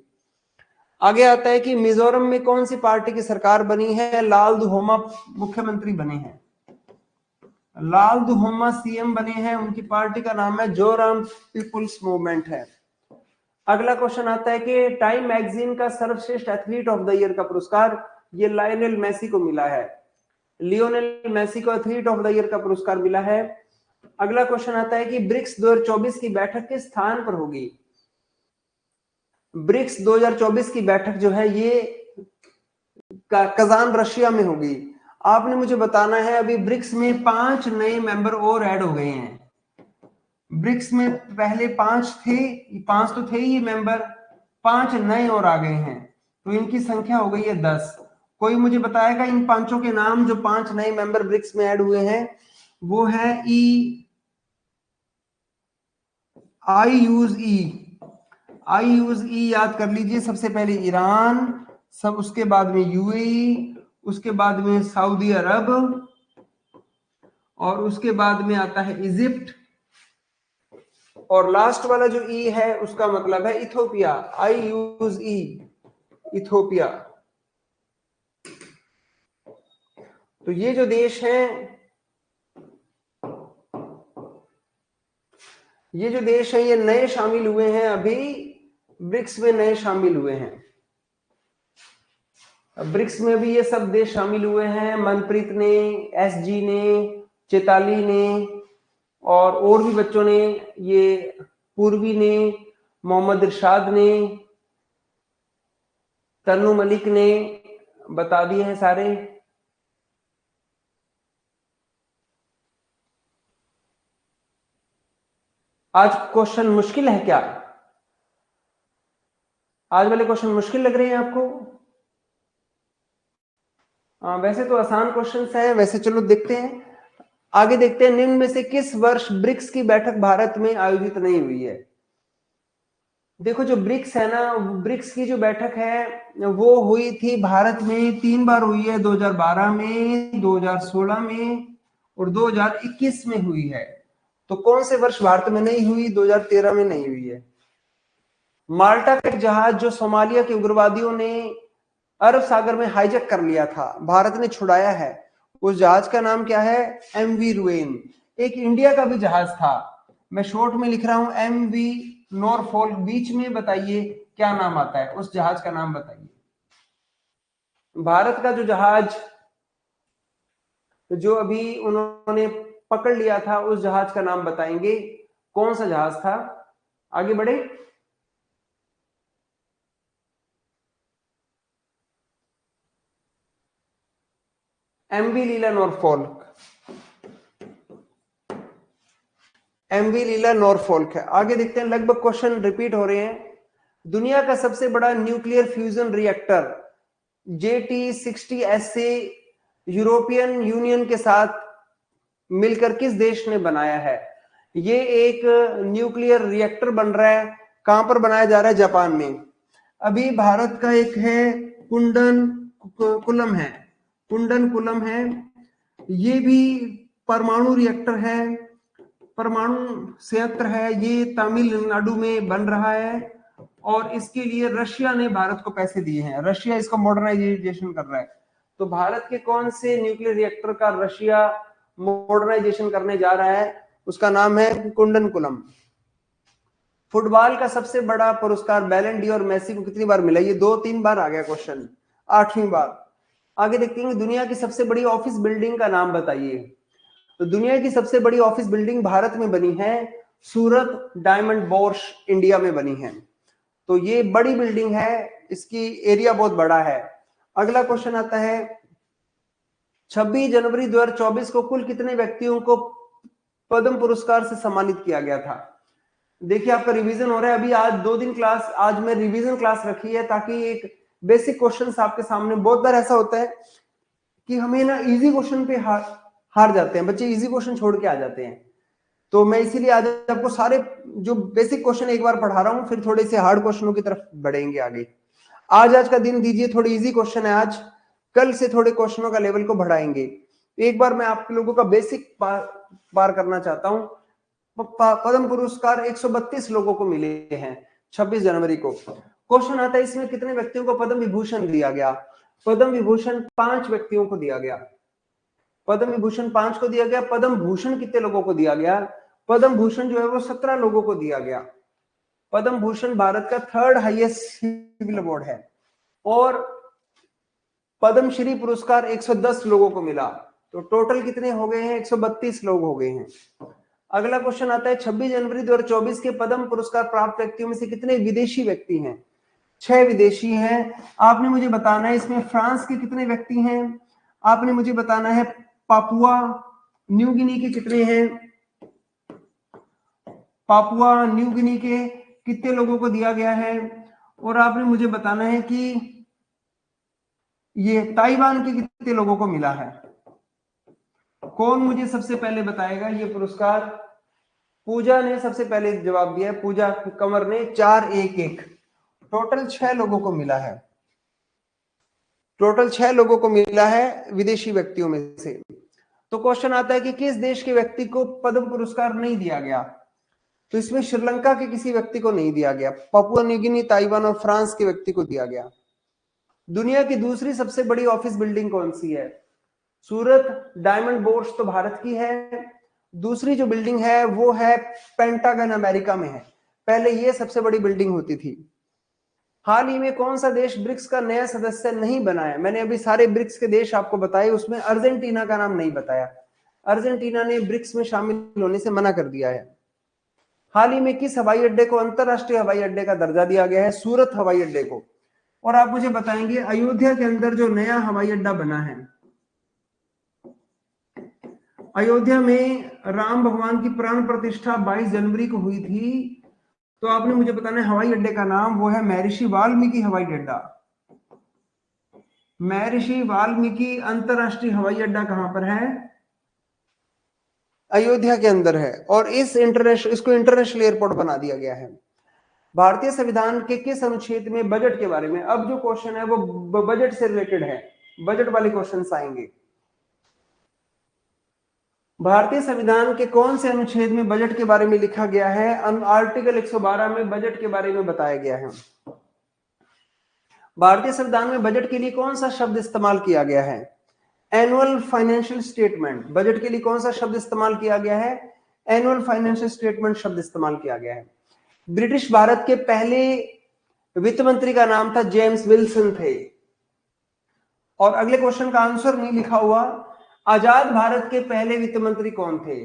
आगे आता है कि मिजोरम में कौन सी पार्टी की सरकार बनी है? लाल दुहोमा मुख्यमंत्री बने हैं। लाल दुहोमा सीएम बने हैं, उनकी पार्टी का नाम है जोराम पीपुल्स मूवमेंट है। अगला क्वेश्चन आता है कि टाइम मैगजीन का सर्वश्रेष्ठ एथलीट ऑफ द ईयर का पुरस्कार ये लायनेल मेसी को मिला है। लियोनेल मेसी को एथलीट ऑफ द ईयर का पुरस्कार मिला है। अगला क्वेश्चन आता है कि ब्रिक्स 2024 की बैठक किस स्थान पर होगी? ब्रिक्स 2024 की बैठक जो है ये कजान रशिया में होगी। आपने मुझे बताना है, अभी ब्रिक्स में 5 नए मेंबर और ऐड हो गए हैं। ब्रिक्स में पहले 5 थे, 5 तो थे ही मेंबर, 5 नए और आ गए हैं, तो इनकी संख्या हो गई है 10। कोई मुझे बताएगा इन पांचों के नाम? जो 5 नए मेंबर ब्रिक्स में ऐड हुए हैं वो है आई यूज ई याद कर लीजिए। सबसे पहले ईरान, सब उसके बाद में यूएई, उसके बाद में सऊदी अरब, और उसके बाद में आता है इजिप्ट, और लास्ट वाला जो ई है उसका मतलब है इथोपिया। आई यूज ई, इथोपिया। तो ये जो देश हैं, ये नए शामिल हुए हैं, अभी ब्रिक्स में नए शामिल हुए हैं। ब्रिक्स में भी ये सब देश शामिल हुए हैं। मनप्रीत ने, SG ने, चेताली ने, और भी बच्चों ने, ये पूर्वी ने, मोहम्मद इरशाद ने, तन्नू मलिक ने बता दिए हैं सारे। आज क्वेश्चन मुश्किल है क्या? आज वाले क्वेश्चन मुश्किल लग रहे हैं आपको? वैसे तो आसान क्वेश्चन है। वैसे चलो देखते हैं, आगे देखते हैं। निम्न में से किस वर्ष ब्रिक्स की बैठक भारत में आयोजित नहीं हुई है? देखो जो ब्रिक्स है ना, ब्रिक्स की जो बैठक है वो हुई थी भारत में 3 बार हुई है, 2012 में, 2016 में और 2021 में हुई है। तो कौन से वर्ष भारत में नहीं हुई? 2013 में नहीं हुई है। माल्टा का एक जहाज जो सोमालिया के उग्रवादियों ने अरब सागर में हाईजैक कर लिया था, भारत ने छुड़ाया है। उस जहाज का नाम क्या है? MV ruin. एक इंडिया का भी जहाज था, मैं शॉर्ट में लिख रहा हूं एमवी नॉरफॉल्क। बीच में बताइए क्या नाम आता है, उस जहाज का नाम बताइए। भारत का जो जहाज जो अभी उन्होंने पकड़ लिया था, उस जहाज का नाम बताएंगे, कौन सा जहाज था? आगे बढ़े। MV Lila नॉरफॉल्क। एमवी लीला नॉरफॉल्क है। आगे देखते हैं, लगभग क्वेश्चन रिपीट हो रहे हैं। दुनिया का सबसे बड़ा nuclear fusion reactor JT60SA European union के साथ मिलकर किस देश ने बनाया है? ये एक न्यूक्लियर रिएक्टर बन रहा है, कहां पर बनाया जा रहा है? जापान में। अभी भारत का एक है कुंडन कुलम है, कुंडन कुलम है, ये भी परमाणु रिएक्टर है, परमाणु संयंत्र है, ये तमिलनाडु में बन रहा है। और इसके लिए रशिया ने भारत को पैसे दिए हैं, रशिया इसको मॉडर्नाइजेशन कर रहा है। तो भारत के कौन से न्यूक्लियर रिएक्टर का रशिया मॉडर्नाइजेशन करने जा रहा है? उसका नाम है कुंडन कुलम। फुटबॉल का सबसे बड़ा पुरस्कार बैलन डी और मेसी को कितनी बार मिला? ये 2-3 बार आ गया क्वेश्चन, 8वीं बार। आगे देखते हैं, दुनिया की सबसे बड़ी ऑफिस बिल्डिंग का नाम बताइए। तो दुनिया की सबसे बड़ी ऑफिस बिल्डिंग भारत में बनी है, सूरत डायमंड बोर्श इंडिया में बनी है। तो ये बड़ी बिल्डिंग है, इसकी एरिया बहुत बड़ा है। अगला क्वेश्चन आता है, 26 जनवरी 2024 को कुल कितने व्यक्तियों को पद्म पुरस्कार से सम्मानित किया गया था? देखिए आपका रिवीजन हो रहा है अभी। आज 2 दिन क्लास, आज मैं रिवीजन क्लास रखी है ताकि एक बेसिक क्वेश्चन आपके सामने। बहुत बार ऐसा होता है कि हमें ना इजी क्वेश्चन पे हार जाते हैं बच्चे, इजी क्वेश्चन छोड़ के आ जाते हैं। तो मैं इसीलिए आज आपको सारे जो बेसिक क्वेश्चन एक बार पढ़ा रहा हूं, फिर थोड़े से हार्ड क्वेश्चनों की तरफ बढ़ेंगे आगे। आज का दिन दीजिए, थोड़े इजी क्वेश्चन है आज, कल से थोड़े क्वेश्चनों का लेवल को बढ़ाएंगे। एक बार मैं आप लोगों का बेसिक पार करना चाहता हूं। पद्म पुरस्कार 132 लोगों को मिले हैं 26 जनवरी को। क्वेश्चन आता है, इसमें कितने व्यक्तियों को पद्म विभूषण दिया गया? पद्म विभूषण 5 व्यक्तियों को दिया गया। पद्म विभूषण 5 को दिया गया। पद्म भूषण कितने लोगों को दिया गया? पद्म भूषण जो है वो 17 लोगों को दिया गया। पद्म भूषण भारत का 3rd हाईएस्ट सिविल अवार्ड है। और पद्म श्री पुरस्कार 110 लोगों को मिला। तो टोटल कितने हो गए हैं? 132 लोग हो गए हैं। अगला क्वेश्चन आता है, 26 जनवरी 2024 के पद्म पुरस्कार प्राप्त व्यक्तियों में से कितने विदेशी व्यक्ति हैं? 6 विदेशी हैं। आपने मुझे बताना है इसमें फ्रांस के कितने व्यक्ति हैं, आपने मुझे बताना है पापुआ न्यू गिनी के कितने हैं, पापुआ न्यू गिनी के कितने लोगों को दिया गया है, और आपने मुझे बताना है कि ये ताइवान के कितने लोगों को मिला है। कौन मुझे सबसे पहले बताएगा ये पुरस्कार? पूजा ने सबसे पहले जवाब दिया है, पूजा कंवर ने। 4-1-1 टोटल 6 लोगों को मिला है। टोटल 6 लोगों को मिला है विदेशी व्यक्तियों में से। तो क्वेश्चन आता है कि किस देश के व्यक्ति को पद्म पुरस्कार नहीं दिया गया? तो इसमें श्रीलंका के किसी व्यक्ति को नहीं दिया गया। पापुआ न्यू गिनी, ताइवान और फ्रांस के व्यक्ति को दिया गया। दुनिया की दूसरी सबसे बड़ी ऑफिस बिल्डिंग कौन सी है? सूरत डायमंड बोर्स तो भारत की है। दूसरी जो बिल्डिंग है वो है पेंटागन, अमेरिका में है। पहले ये सबसे बड़ी बिल्डिंग होती थी। हाल ही में कौन सा देश ब्रिक्स का नया सदस्य नहीं बना है? मैंने अभी सारे ब्रिक्स के देश आपको बताए, उसमें अर्जेंटीना का नाम नहीं बताया। अर्जेंटीना ने ब्रिक्स में शामिल होने से मना कर दिया है। हाल ही में किस हवाई अड्डे को अंतरराष्ट्रीय हवाई अड्डे का दर्जा दिया गया है? सूरत हवाई अड्डे को। और आप मुझे बताएंगे अयोध्या के अंदर जो नया हवाई अड्डा बना है, अयोध्या में राम भगवान की प्राण प्रतिष्ठा 22 जनवरी को हुई थी, तो आपने मुझे बताना है हवाई अड्डे का नाम, वो है महर्षि वाल्मीकि हवाई अड्डा। महर्षि वाल्मीकि अंतरराष्ट्रीय हवाई अड्डा कहां पर है? अयोध्या के अंदर है, और इसको इंटरनेशनल एयरपोर्ट बना दिया गया है। भारतीय संविधान के किस अनुच्छेद में बजट के बारे में, अब जो क्वेश्चन है वो बजट से रिलेटेड है, बजट वाले क्वेश्चंस आएंगे। भारतीय संविधान के कौन से अनुच्छेद में बजट के बारे में लिखा गया है? आर्टिकल 112 में बजट के बारे में बताया गया है। भारतीय संविधान में बजट के लिए कौन सा शब्द इस्तेमाल किया गया है? Annual financial statement. बजट के लिए कौन सा शब्द इस्तेमाल किया गया है? एनुअल फाइनेंशियल स्टेटमेंट शब्द इस्तेमाल किया गया है। ब्रिटिश भारत के पहले वित्त मंत्री का नाम था जेम्स विल्सन थे। और अगले क्वेश्चन का आंसर नहीं लिखा हुआ, आजाद भारत के पहले वित्त मंत्री कौन थे?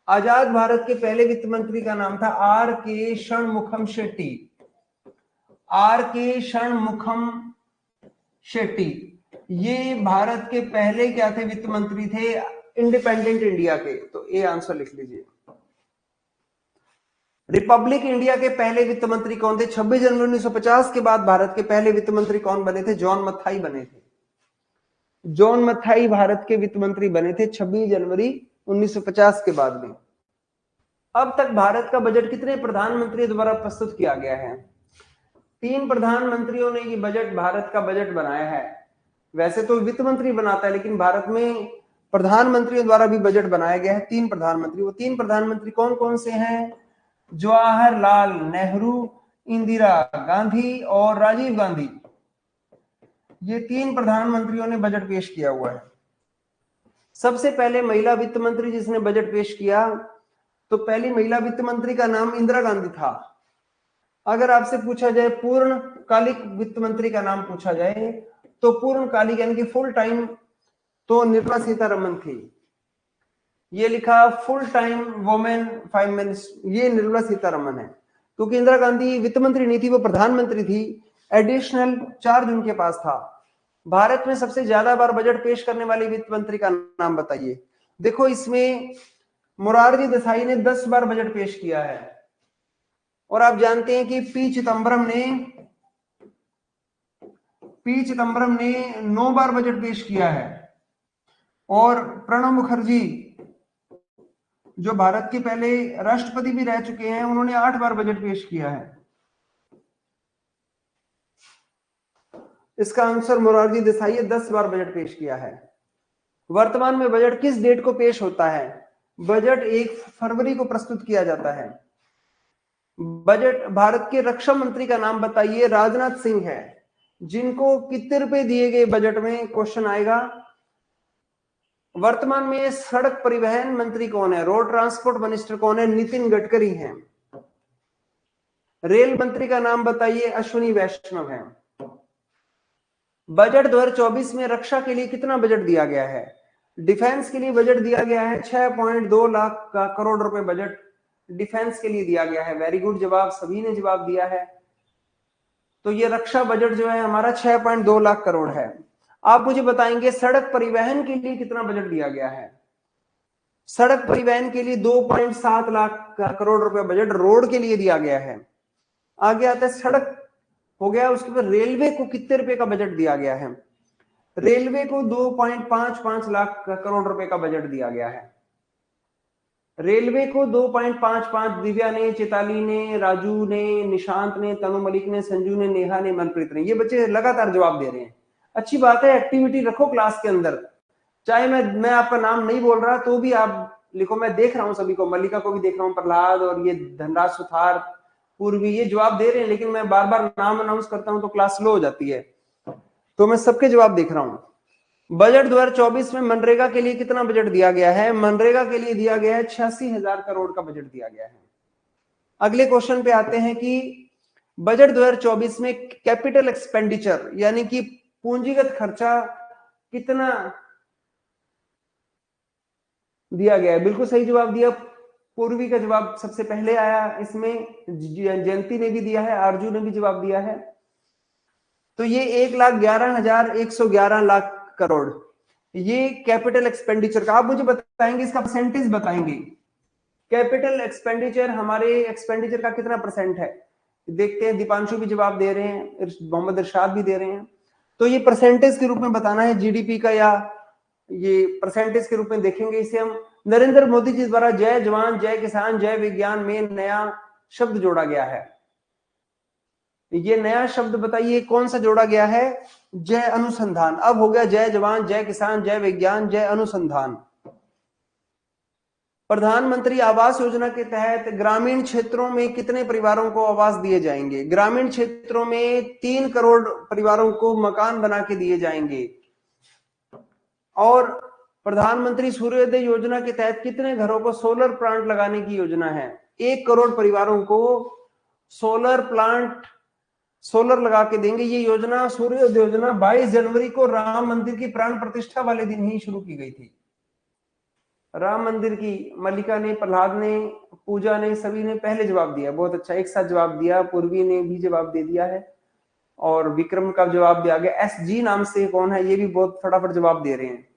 आजाद भारत के पहले वित्त मंत्री का नाम था आर के षणमुखम शेट्टी। आर के षणमुखम शेट्टी, ये भारत के पहले क्या थे? वित्त मंत्री थे इंडिपेंडेंट इंडिया के। तो ए आंसर लिख लीजिए। रिपब्लिक इंडिया के पहले वित्त मंत्री कौन थे? 26 जनवरी 1950 के बाद भारत के पहले वित्त मंत्री कौन बने थे? जॉन मथाई बने थे। जॉन मथाई भारत के वित्त मंत्री बने थे 26 जनवरी 1950 के बाद में। अब तक भारत का बजट कितने प्रधानमंत्रियों द्वारा प्रस्तुत किया गया है? 3 प्रधानमंत्रियों ने ये बजट, भारत का बजट बनाया है। वैसे तो वित्त मंत्री बनाता है, लेकिन भारत में प्रधानमंत्रियों द्वारा भी बजट बनाया गया है। 3 प्रधानमंत्री, वो 3 प्रधानमंत्री कौन कौन से हैं? जवाहरलाल नेहरू, इंदिरा गांधी और राजीव गांधी। ये 3 प्रधानमंत्रियों ने बजट पेश किया हुआ है। सबसे पहले महिला वित्त मंत्री जिसने बजट पेश किया, तो पहली महिला वित्त मंत्री का नाम इंदिरा गांधी था। अगर आपसे पूछा जाए पूर्णकालिक वित्त मंत्री का नाम पूछा जाए, तो पूर्णकालिक यानी कि फुल टाइम, तो निर्मला सीतारमण थी। ये लिखा फुल टाइम वुमेन फाइनेंस, ये निर्मला सीतारमण है। क्योंकि इंदिरा गांधी वित्त मंत्री नहीं थी, वो प्रधानमंत्री थी, एडिशनल चार्ज उनके पास था। भारत में सबसे ज्यादा बार बजट पेश करने वाले वित्त मंत्री का नाम बताइए। देखो इसमें मोरारजी देसाई ने 10 बार बजट पेश किया है, और आप जानते हैं कि पी चिदम्बरम ने 9 बार बजट पेश किया है, और प्रणब मुखर्जी जो भारत के पहले राष्ट्रपति भी रह चुके हैं, उन्होंने 8 बार बजट पेश किया है। इसका आंसर मोरारजी देसाई है, 10 बार बजट पेश किया है। वर्तमान में बजट किस डेट को पेश होता है? बजट 1 फरवरी को प्रस्तुत किया जाता है। बजट, भारत के रक्षा मंत्री का नाम बताइए। राजनाथ सिंह है। जिनको कितने रुपए दिए गए बजट में, क्वेश्चन आएगा। वर्तमान में सड़क परिवहन मंत्री कौन है? रोड ट्रांसपोर्ट मिनिस्टर कौन है? नितिन गडकरी हैं। रेल मंत्री का नाम बताइए। अश्विनी वैष्णव है। बजट 2024 में रक्षा के लिए कितना बजट दिया गया है? डिफेंस के लिए बजट दिया गया है 6.2 लाख करोड़ रुपए बजट डिफेंस के लिए दिया गया है। वेरी गुड जवाब, सभी ने जवाब दिया है। तो ये रक्षा बजट जो है हमारा 6.2 लाख करोड़ है। आप मुझे बताएंगे सड़क परिवहन के लिए कितना बजट दिया गया है? सड़क परिवहन के लिए 2.7 लाख करोड़ रुपए बजट रोड के लिए दिया गया है। आगे आता है सड़क हो गया, उसके बाद रेलवे को कितने रुपए का बजट दिया गया है? रेलवे को 2.55 लाख करोड़ रुपए का बजट दिया गया है। रेलवे को 2.55, दिव्या ने, चेताली ने, राजू ने, निशांत ने, तनु मलिक ने, संजू ने, नेहा ने, मनप्रीत ने, ये बच्चे लगातार जवाब दे रहे हैं। अच्छी बात है, एक्टिविटी रखो क्लास के अंदर। चाहे मैं आपका नाम नहीं बोल रहा तो भी आप लिखो। मैं देख रहा हूं सभी को, मल्लिका को भी देख रहा हूं, प्रहलाद और ये धनराज सुथार, पूर्वी, ये जवाब दे रहे हैं, लेकिन मैं बार बार नाम अनाउंस करता हूं तो क्लास स्लो हो जाती है। तो मैं सबके जवाब देख रहा हूं। बजट 2024 में मनरेगा के लिए कितना बजट दिया गया है? मनरेगा के लिए दिया गया है 86,000 करोड़ का बजट दिया गया है। अगले क्वेश्चन पे आते हैं कि बजट 2024 में कैपिटल एक्सपेंडिचर यानी कि पूंजीगत खर्चा कितना दिया गया है? बिल्कुल सही जवाब दिया, पूर्वी का जवाब सबसे पहले आया इसमें, जयंती ने भी दिया है, आरजू ने भी जवाब दिया है। तो ये 1,11,111 लाख करोड़, ये कैपिटल एक्सपेंडिचर का। आप मुझे बताएंगे इसका परसेंटेज बताएंगे, कैपिटल एक्सपेंडिचर हमारे एक्सपेंडिचर का कितना परसेंट है। देखते हैं, दीपांशु भी जवाब दे रहे हैं, मोहम्मद इरशाद भी दे रहे हैं। तो ये परसेंटेज के रूप में बताना है जीडीपी का, या ये परसेंटेज के रूप में देखेंगे इसे हम। नरेंद्र मोदी जी द्वारा जय जवान जय किसान जय विज्ञान में नया शब्द जोड़ा गया है। ये नया शब्द बताइए कौन सा जोड़ा गया है? जय अनुसंधान। अब हो गया जय जवान जय किसान जय विज्ञान जय अनुसंधान। प्रधानमंत्री आवास योजना के तहत ग्रामीण क्षेत्रों में कितने परिवारों को आवास दिए जाएंगे? ग्रामीण क्षेत्रों में 3 करोड़ परिवारों को मकान बना के दिए जाएंगे। और प्रधानमंत्री सूर्योदय योजना के तहत कितने घरों को सोलर प्लांट लगाने की योजना है? 1 करोड़ परिवारों को सोलर प्लांट, सोलर लगा के देंगे। ये योजना, सूर्योदय योजना 22 जनवरी को राम मंदिर की प्राण प्रतिष्ठा वाले दिन ही शुरू की गई थी। राम मंदिर की मल्लिका ने, प्रहलाद ने, पूजा ने, सभी ने पहले जवाब दिया। बहुत अच्छा, एक साथ जवाब दिया। पूर्वी ने भी जवाब दे दिया है और विक्रम का जवाब भी आ गया। SG नाम से कौन है, ये भी बहुत फटाफट जवाब दे रहे हैं।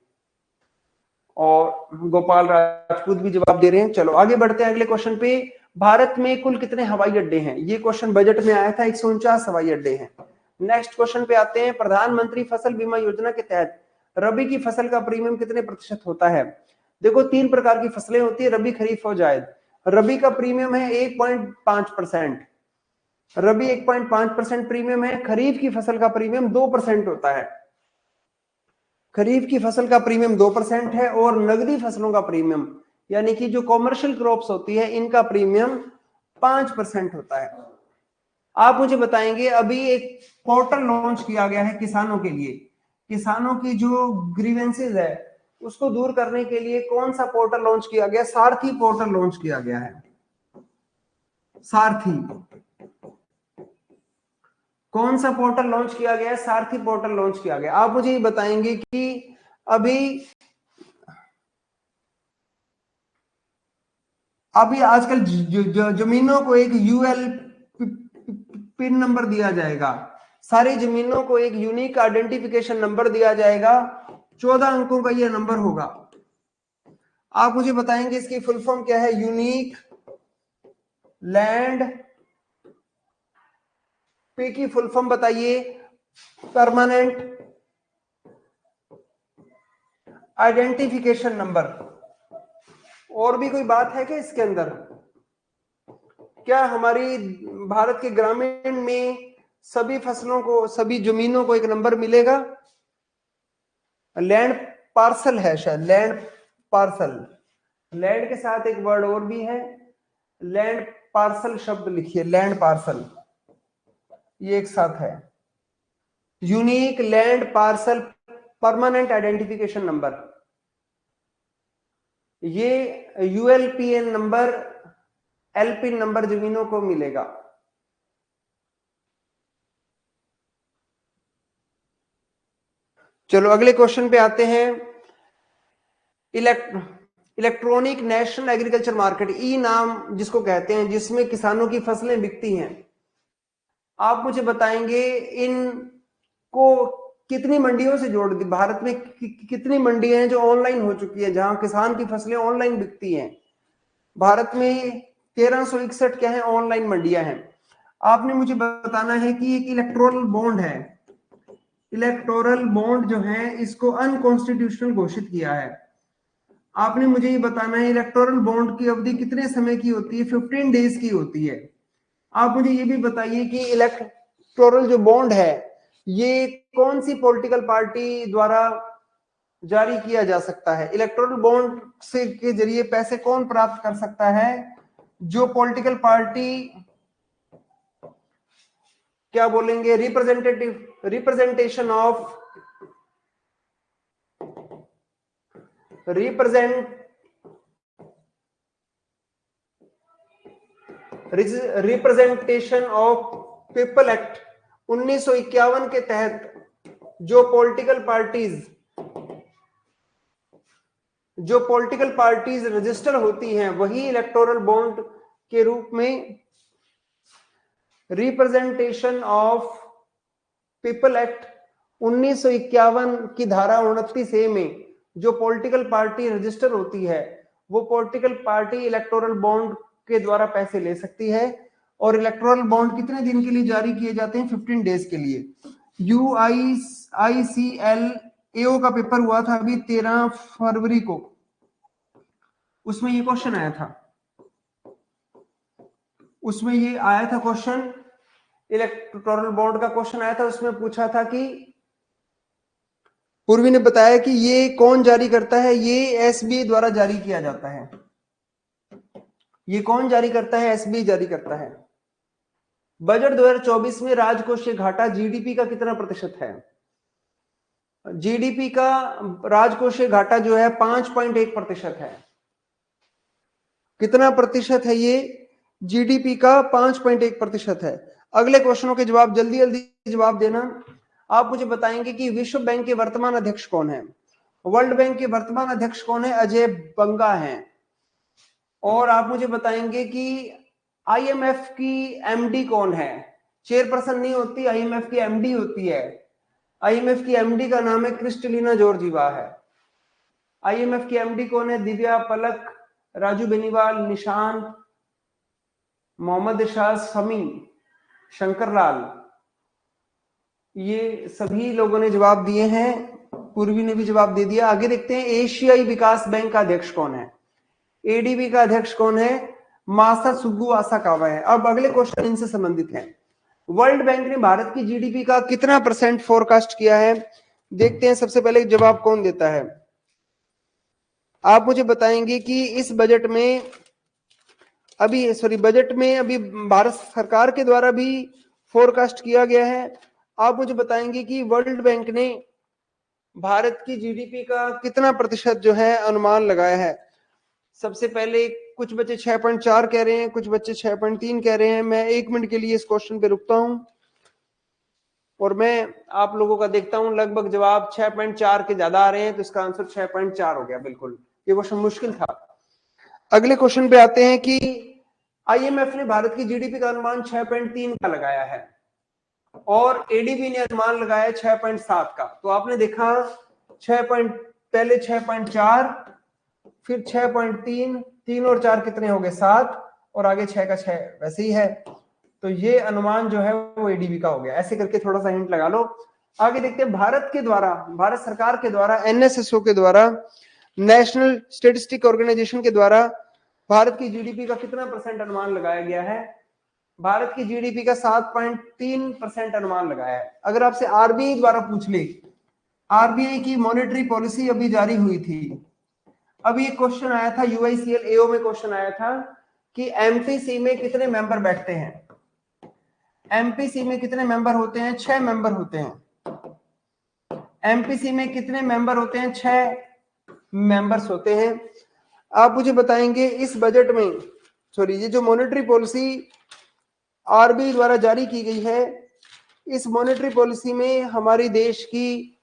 और गोपाल राजपूत भी जवाब दे रहे हैं। चलो आगे बढ़ते हैं अगले क्वेश्चन पे। भारत में कुल कितने हवाई अड्डे हैं? ये क्वेश्चन बजट में आया था, 149 हवाई अड्डे हैं। नेक्स्ट क्वेश्चन पे आते हैं। प्रधानमंत्री फसल बीमा योजना के तहत रबी की फसल का प्रीमियम कितने प्रतिशत होता है? देखो 3 प्रकार की फसलें होती है, रबी, खरीफ और जायद। रबी का प्रीमियम है 1.5%। रबी 1.5% प्रीमियम है। खरीफ की फसल का प्रीमियम 2% होता है। खरीफ की फसल का प्रीमियम 2% है। और नगदी फसलों का प्रीमियम, यानी कि जो कॉमर्शियल क्रॉप्स होती है, इनका प्रीमियम 5% होता है। आप मुझे बताएंगे, अभी एक पोर्टल लॉन्च किया गया है किसानों के लिए। किसानों की जो ग्रीवेंसेज है उसको दूर करने के लिए कौन सा पोर्टल लॉन्च किया गया? सारथी पोर्टल लॉन्च किया गया है। सारथी, कौन सा पोर्टल लॉन्च किया गया है? सारथी पोर्टल लॉन्च किया गया। आप मुझे ये बताएंगे कि अभी आजकल जमीनों को एक यूएल पिन नंबर दिया जाएगा। सारी जमीनों को एक यूनिक आइडेंटिफिकेशन नंबर दिया जाएगा। 14 अंकों का यह नंबर होगा। आप मुझे बताएंगे इसकी फुल फॉर्म क्या है? यूनिक लैंड, पे की फुल फॉर्म बताइए? Permanent identification number. और भी कोई बात है क्या इसके अंदर? क्या हमारी भारत के ग्रामीण में सभी फसलों को, सभी जमीनों को एक नंबर मिलेगा? लैंड पार्सल है शायद, लैंड पार्सल। लैंड के साथ एक वर्ड और भी है, लैंड पार्सल शब्द लिखिए, लैंड पार्सल, ये एक साथ है। Unique land parcel permanent identification number, ये यूएलपीएन नंबर, एलपिन नंबर जमीनों को मिलेगा। चलो अगले क्वेश्चन पे आते हैं। इलेक्ट्रॉनिक नेशनल एग्रीकल्चर मार्केट, ई नाम जिसको कहते हैं, जिसमें किसानों की फसलें बिकती हैं। आप मुझे बताएंगे इनको कितनी मंडियों से जोड़ दी? भारत में कितनी मंडियां हैं जो ऑनलाइन हो चुकी है, जहां किसान की फसलें ऑनलाइन बिकती हैं? भारत में 1361 क्या है ऑनलाइन मंडियां हैं। आपने मुझे बताना है कि एक इलेक्टोरल बॉन्ड है, इलेक्टोरल बॉन्ड जो है इसको अनकॉन्स्टिट्यूशनल घोषित किया है। आपने मुझे ये बताना है इलेक्टोरल बॉन्ड की अवधि कितने समय की होती है? 15 डेज की होती है। आप मुझे ये भी बताइए कि इलेक्टोरल जो बॉन्ड है ये कौन सी पॉलिटिकल पार्टी द्वारा जारी किया जा सकता है? इलेक्टोरल बॉन्ड से के जरिए पैसे कौन प्राप्त कर सकता है? जो पॉलिटिकल पार्टी, क्या बोलेंगे, representation of representation of people act 1951 के तहत जो पॉलिटिकल पार्टीज रजिस्टर होती हैं, वही इलेक्टोरल बॉन्ड के रूप में रिप्रेजेंटेशन ऑफ पीपल एक्ट 1951 की धारा 29A में जो पॉलिटिकल पार्टी रजिस्टर होती है, वो पॉलिटिकल पार्टी इलेक्टोरल बॉन्ड के द्वारा पैसे ले सकती है, और इलेक्टोरल बॉन्ड कितने दिन के लिए जारी किए जाते हैं? 15 डेज के लिए। UICL AO का पेपर हुआ था अभी 13 फरवरी को, उसमें ये क्वेश्चन आया था, उसमें ये आया था क्वेश्चन, इलेक्टोरल बॉन्ड का क्वेश्चन आया था। उसमें पूछा था कि पूर्वी ने बताया कि ये कौन जारी करता है? ये SBI द्वारा जारी किया जाता है। ये कौन जारी करता है? SBI जारी करता है। बजट 2024 में राजकोषीय घाटा GDP का कितना प्रतिशत है? GDP का राजकोषीय घाटा जो है 5.1% है। कितना प्रतिशत है ये? GDP का 5.1% है। अगले क्वेश्चनों के जवाब जल्दी जल्दी जवाब देना। आप मुझे बताएंगे कि विश्व बैंक के वर्तमान अध्यक्ष कौन है? वर्ल्ड बैंक के वर्तमान अध्यक्ष कौन है? अजय बंगा हैं। और आप मुझे बताएंगे कि IMF की MD कौन है? चेयरपर्सन नहीं होती, IMF की MD होती है। IMF की MD का नाम है क्रिस्टलिना जॉर्जीवा है। IMF की MD कौन है? दिव्या पलक, राजू बेनीवाल, निशांत, मोहम्मद शाह समी, शंकर लाल, ये सभी लोगों ने जवाब दिए हैं। पूर्वी ने भी जवाब दे दिया। आगे देखते हैं, एशियाई विकास बैंक का अध्यक्ष कौन है? ADB का अध्यक्ष कौन है? मासासुगु आसाकावा है। अब अगले क्वेश्चन इनसे संबंधित हैं। वर्ल्ड बैंक ने भारत की GDP का कितना % फोरकास्ट किया है? देखते हैं सबसे पहले जवाब कौन देता है। आप मुझे बताएंगे कि इस बजट में अभी भारत सरकार के द्वारा भी फोरकास्ट किया गया है। आप मुझे बताएंगे कि वर्ल्ड बैंक ने भारत की GDP का कितना प्रतिशत जो है अनुमान लगाया है। सबसे पहले कुछ बच्चे 6.4 कह रहे हैं, कुछ बच्चे 6.3 कह रहे हैं। मैं 1 मिनट के लिए इस क्वेश्चन पे रुकता हूं और मैं आप लोगों का देखता हूं। लगभग जवाब 6.4 के ज्यादा आ रहे हैं, तो इसका आंसर 6.4 हो गया। बिल्कुल, ये क्वेश्चन मुश्किल था। अगले क्वेश्चन पे आते हैं कि IMF ने भारत की GDP का अनुमान 6.3 का लगाया है और ADB ने अनुमान लगाया 6.7 का। तो आपने देखा पहले 6.4, फिर 6.3, 3 और 4 कितने हो गए? 7, और आगे 6 का 6 वैसे ही है। तो ये अनुमान जो है वो ADB का हो गया। ऐसे करके थोड़ा सा हिंट लगा लो। आगे देखते हैं, भारत सरकार के द्वारा, NSSO के द्वारा, नेशनल स्टेटिस्टिक ऑर्गेनाइजेशन के द्वारा भारत की GDP का कितना % अनुमान लगाया गया है? भारत की GDP का 7.3% अनुमान लगाया है। अगर आपसे RBI द्वारा पूछ ले, RBI की मॉनेटरी पॉलिसी अभी जारी हुई थी, अभी एक क्वेश्चन आया था, UICL AO में क्वेश्चन आया था कि MPC में कितने मेंबर बैठते हैं? MPC में कितने मेंबर होते हैं? 6 मेंबर होते हैं। MPC में कितने मेंबर होते हैं? 6 मेंबर्स होते हैं। आप मुझे बताएंगे इस बजट में, ये जो मॉनेटरी पॉलिसी RBI द्वारा जारी की गई है, इस मॉनेटरी पॉलिसी में हमारे देश की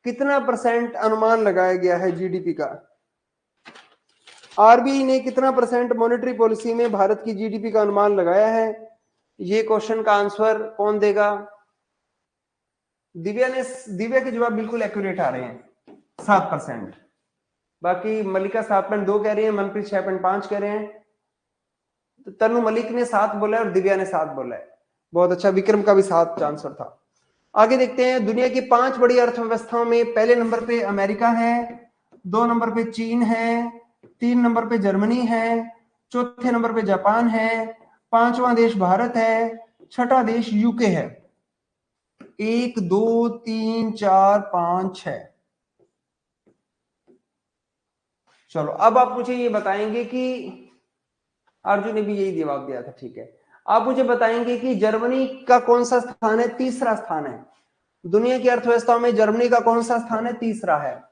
कितना % अनुमान लगाया गया है GDP का? RBI ने कितना % मॉनेटरी पॉलिसी में भारत की GDP का अनुमान लगाया है? ये क्वेश्चन का आंसर कौन देगा? दिव्या के जवाब बिल्कुल एक्यूरेट आ रहे हैं, 7%। बाकी मलिका 7.2 कह रही है, मनप्रीत 6.5 कह रहे हैं। तो तनु मलिक ने 7 बोला है और दिव्या ने 7 बोला है। बहुत अच्छा, विक्रम का भी 7 आंसर था। आगे देखते हैं, दुनिया की 5 बड़ी अर्थव्यवस्थाओं में पहले नंबर पे अमेरिका है, 2 नंबर पे चीन है, 3 नंबर पे जर्मनी है, चौथे नंबर पे जापान है, 5वां देश भारत है, छठा देश UK है। 1 2 3 4 5 6। चलो अब आप मुझे ये बताएंगे कि अर्जुन ने भी यही जवाब दिया था, ठीक है। आप मुझे बताएंगे कि जर्मनी का कौन सा स्थान है? तीसरा स्थान है। दुनिया की अर्थव्यवस्था में जर्मनी का कौन सा स्थान है? तीसरा है।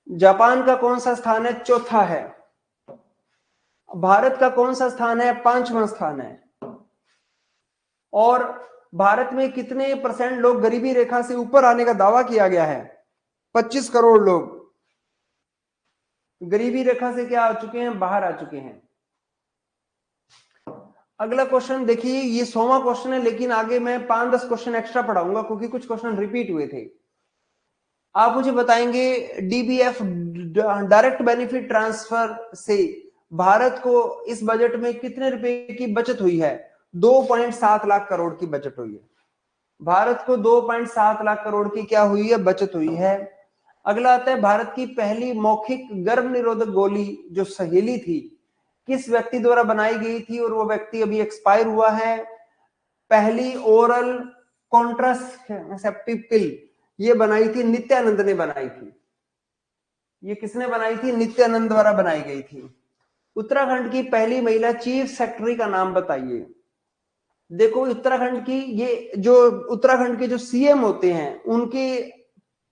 जापान का कौन सा स्थान है? चौथा है। भारत का कौन सा स्थान है? 5वां स्थान है। और भारत में कितने % लोग गरीबी रेखा से ऊपर आने का दावा किया गया है? 25 करोड़ लोग गरीबी रेखा से क्या आ चुके हैं? बाहर आ चुके हैं। अगला क्वेश्चन देखिए, ये 100वां क्वेश्चन है, लेकिन आगे मैं 5-10 क्वेश्चन एक्स्ट्रा पढ़ाऊंगा क्योंकि कुछ क्वेश्चन रिपीट हुए थे। आप मुझे बताएंगे डीबीएफ डायरेक्ट बेनिफिट ट्रांसफर से भारत को इस बजट में कितने रुपए की बचत हुई है? 2.7 लाख करोड़ की बचत हुई है। भारत को 2.7 लाख करोड़ की क्या हुई है? बचत हुई है। अगला आता है, भारत की पहली मौखिक गर्भ निरोधक गोली जो सहेली थी, किस व्यक्ति द्वारा बनाई गई थी और वो व्यक्ति अभी एक्सपायर हुआ है? पहली ओरल कॉन्ट्रासेप्टिव पिल ये बनाई थी, नित्यानंद ने बनाई थी। ये किसने बनाई थी? नित्यानंद द्वारा बनाई गई थी। उत्तराखंड की पहली महिला चीफ सेक्रेटरी का नाम बताइए। देखो उत्तराखंड की, ये जो उत्तराखंड के जो सीएम होते हैं उनके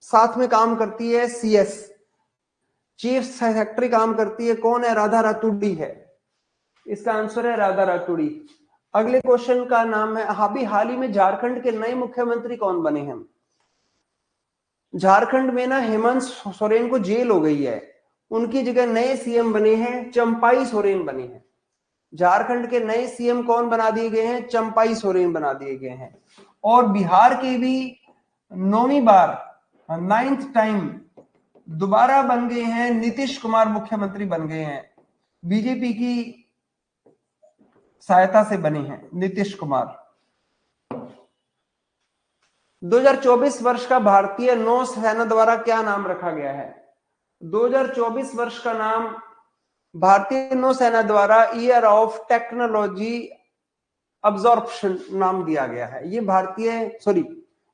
साथ में काम करती है सीएस, चीफ सेक्रेटरी काम करती है। कौन है? राधा रातुड़ी है। इसका आंसर है राधा रातुड़ी। अगले क्वेश्चन का नाम है, अभी हाल ही में झारखंड के नए मुख्यमंत्री कौन बने हैं? झारखंड में ना हेमंत सोरेन को जेल हो गई है, उनकी जगह नए सीएम बने हैं, चंपाई सोरेन बने हैं। झारखंड के नए सीएम कौन बना दिए गए हैं? चंपाई सोरेन बना दिए गए हैं। और बिहार के भी 9वीं बार 9th टाइम दोबारा बन गए हैं, नीतीश कुमार मुख्यमंत्री बन गए हैं। बीजेपी की सहायता से बने हैं नीतीश कुमार। 2024 वर्ष का भारतीय नौसेना द्वारा क्या नाम रखा गया है? 2024 वर्ष का नाम भारतीय नौसेना द्वारा ईयर ऑफ टेक्नोलॉजी अब्जॉर्प्शन नाम दिया गया है। ये भारतीय, सॉरी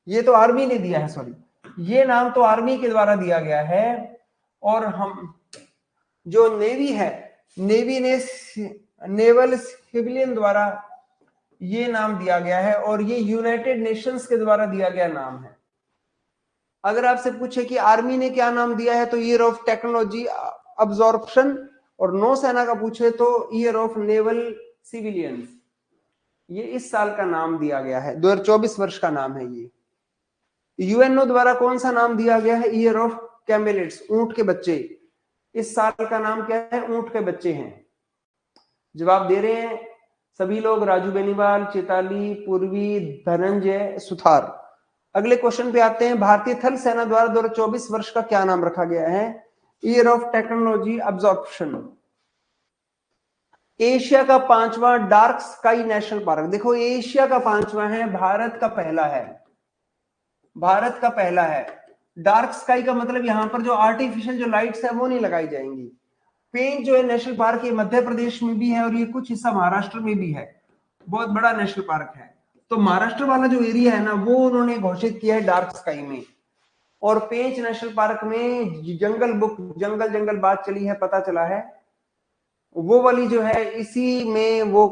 ये तो आर्मी ने दिया है, सॉरी ये नाम तो आर्मी के द्वारा दिया गया है। और हम जो नेवी है, नेवी ने नेवल सिविलियन द्वारा ये नाम दिया गया है और ये यूनाइटेड नेशंस के द्वारा दिया गया नाम है। अगर आपसे पूछे कि आर्मी ने क्या नाम दिया है तो ईयर ऑफ टेक्नोलॉजी अब्जॉर्प्शन, और नौसेना का पूछे तो ईयर ऑफ नेवल सिविलियंस। ये इस साल का नाम दिया गया है, 2024 वर्ष का नाम है ये। यूएनओ द्वारा कौन सा नाम दिया गया है? ईयर ऑफ कैमेलिड्स, ऊंट के बच्चे। इस साल का नाम क्या है? ऊंट के बच्चे हैं। जवाब दे रहे हैं सभी लोग, राजू बेनीवाल, चेताली, पूर्वी, धनंजय, सुथार। अगले क्वेश्चन पे आते हैं, भारतीय थल सेना द्वारा 2024 वर्ष का क्या नाम रखा गया है? Year of technology absorption. Asia का 5वां डार्क स्काई नेशनल पार्क, देखो एशिया का 5वां है, भारत का पहला है। भारत का पहला है। डार्क स्काई का मतलब यहां पर जो आर्टिफिशियल जो लाइट्स है वो नहीं लगाई जाएंगी। पेंच जो है नेशनल पार्क, ये मध्य प्रदेश में भी है और ये कुछ हिस्सा महाराष्ट्र में भी है। बहुत बड़ा नेशनल पार्क है। तो महाराष्ट्र वाला जो एरिया है ना वो उन्होंने घोषित किया है डार्क स्काई में। और पेंच नेशनल पार्क में जंगल बुक, जंगल जंगल बात चली है, पता चला है, वो वाली जो है इसी में वो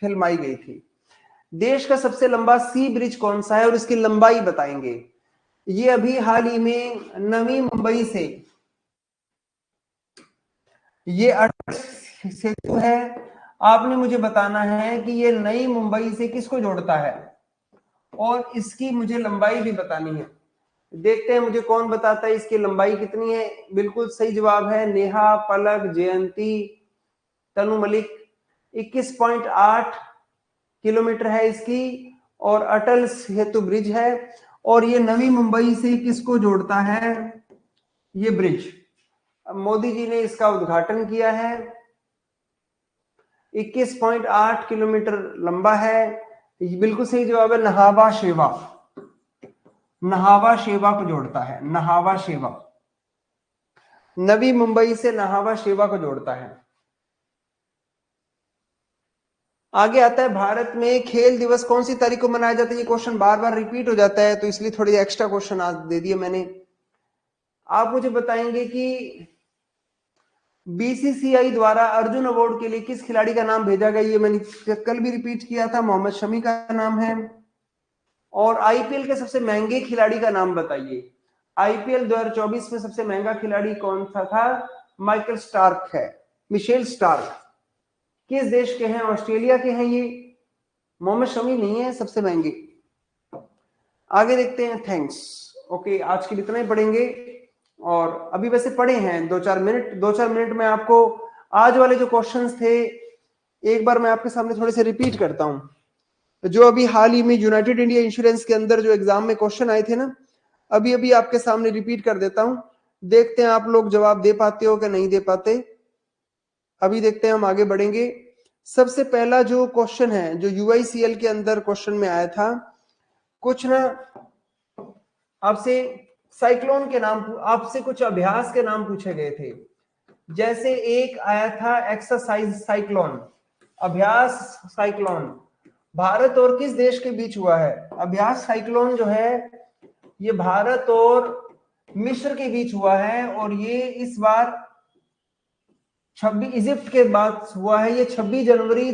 फिल्माई गई थी। देश का सबसे लंबा सी ब्रिज कौन सा है और इसकी लंबाई बताएंगे। ये अभी हाल ही में नवी मुंबई से ये अटल सेतु है। आपने मुझे बताना है कि ये नई मुंबई से किसको जोड़ता है और इसकी मुझे लंबाई भी बतानी है। देखते हैं मुझे कौन बताता है इसकी लंबाई कितनी है। बिल्कुल सही जवाब है नेहा, पलक, जयंती, तनु मलिक। 21.8 किलोमीटर है इसकी और अटल सेतु ब्रिज है। और ये नवी मुंबई से किसको जोड़ता है? ये ब्रिज मोदी जी ने इसका उद्घाटन किया है। 21.8 किलोमीटर लंबा है। बिल्कुल सही जवाब है नहावा शेवा। नहावा शेवा को जोड़ता है, नहावा शेवा, नवी मुंबई से नहावा शेवा को जोड़ता है। आगे आता है, भारत में खेल दिवस कौन सी तारीख को मनाया जाता है? ये क्वेश्चन बार बार रिपीट हो जाता है तो इसलिए थोड़ी एक्स्ट्रा क्वेश्चन आज दे दिए मैंने। आप मुझे बताएंगे कि बीसीसीआई द्वारा अर्जुन अवार्ड के लिए किस खिलाड़ी का नाम भेजा गया? ये मैंने कल भी रिपीट किया था, मोहम्मद शमी का नाम है। और आईपीएल के सबसे महंगे खिलाड़ी का नाम बताइए। आईपीएल 2024 में सबसे महंगा खिलाड़ी कौन सा था? माइकल स्टार्क है, मिशेल स्टार्क। किस देश के हैं? ऑस्ट्रेलिया के हैं ये। मोहम्मद शमी नहीं है सबसे महंगे। आगे देखते हैं। थैंक्स। ओके, आज के लिए इतना ही पढ़ेंगे और अभी वैसे पढ़े हैं 2-4 मिनट में आपको आज वाले जो क्वेश्चंस थे एक बार मैं आपके सामने थोड़े से रिपीट करता हूं। जो अभी हाल ही में यूनाइटेड इंडिया इंश्योरेंस के अंदर जो एग्जाम में क्वेश्चन आए थे ना, अभी अभी आपके सामने रिपीट कर देता हूं। देखते हैं आप लोग जवाब दे पाते हो कि नहीं दे पाते। अभी देखते हैं, हम आगे बढ़ेंगे। सबसे पहला जो क्वेश्चन है, जो यूआईसीएल के अंदर क्वेश्चन में आया था, कुछ ना आपसे साइक्लोन के नाम, आपसे कुछ अभ्यास के नाम पूछे गए थे। जैसे एक आया था एक्सरसाइज साइक्लोन, अभ्यास साइक्लोन, भारत और किस देश के बीच हुआ है? अभ्यास साइक्लोन जो है ये भारत और मिस्र के बीच हुआ है, और ये इस बार 26 इजिप्ट के बाद हुआ है। ये 26 जनवरी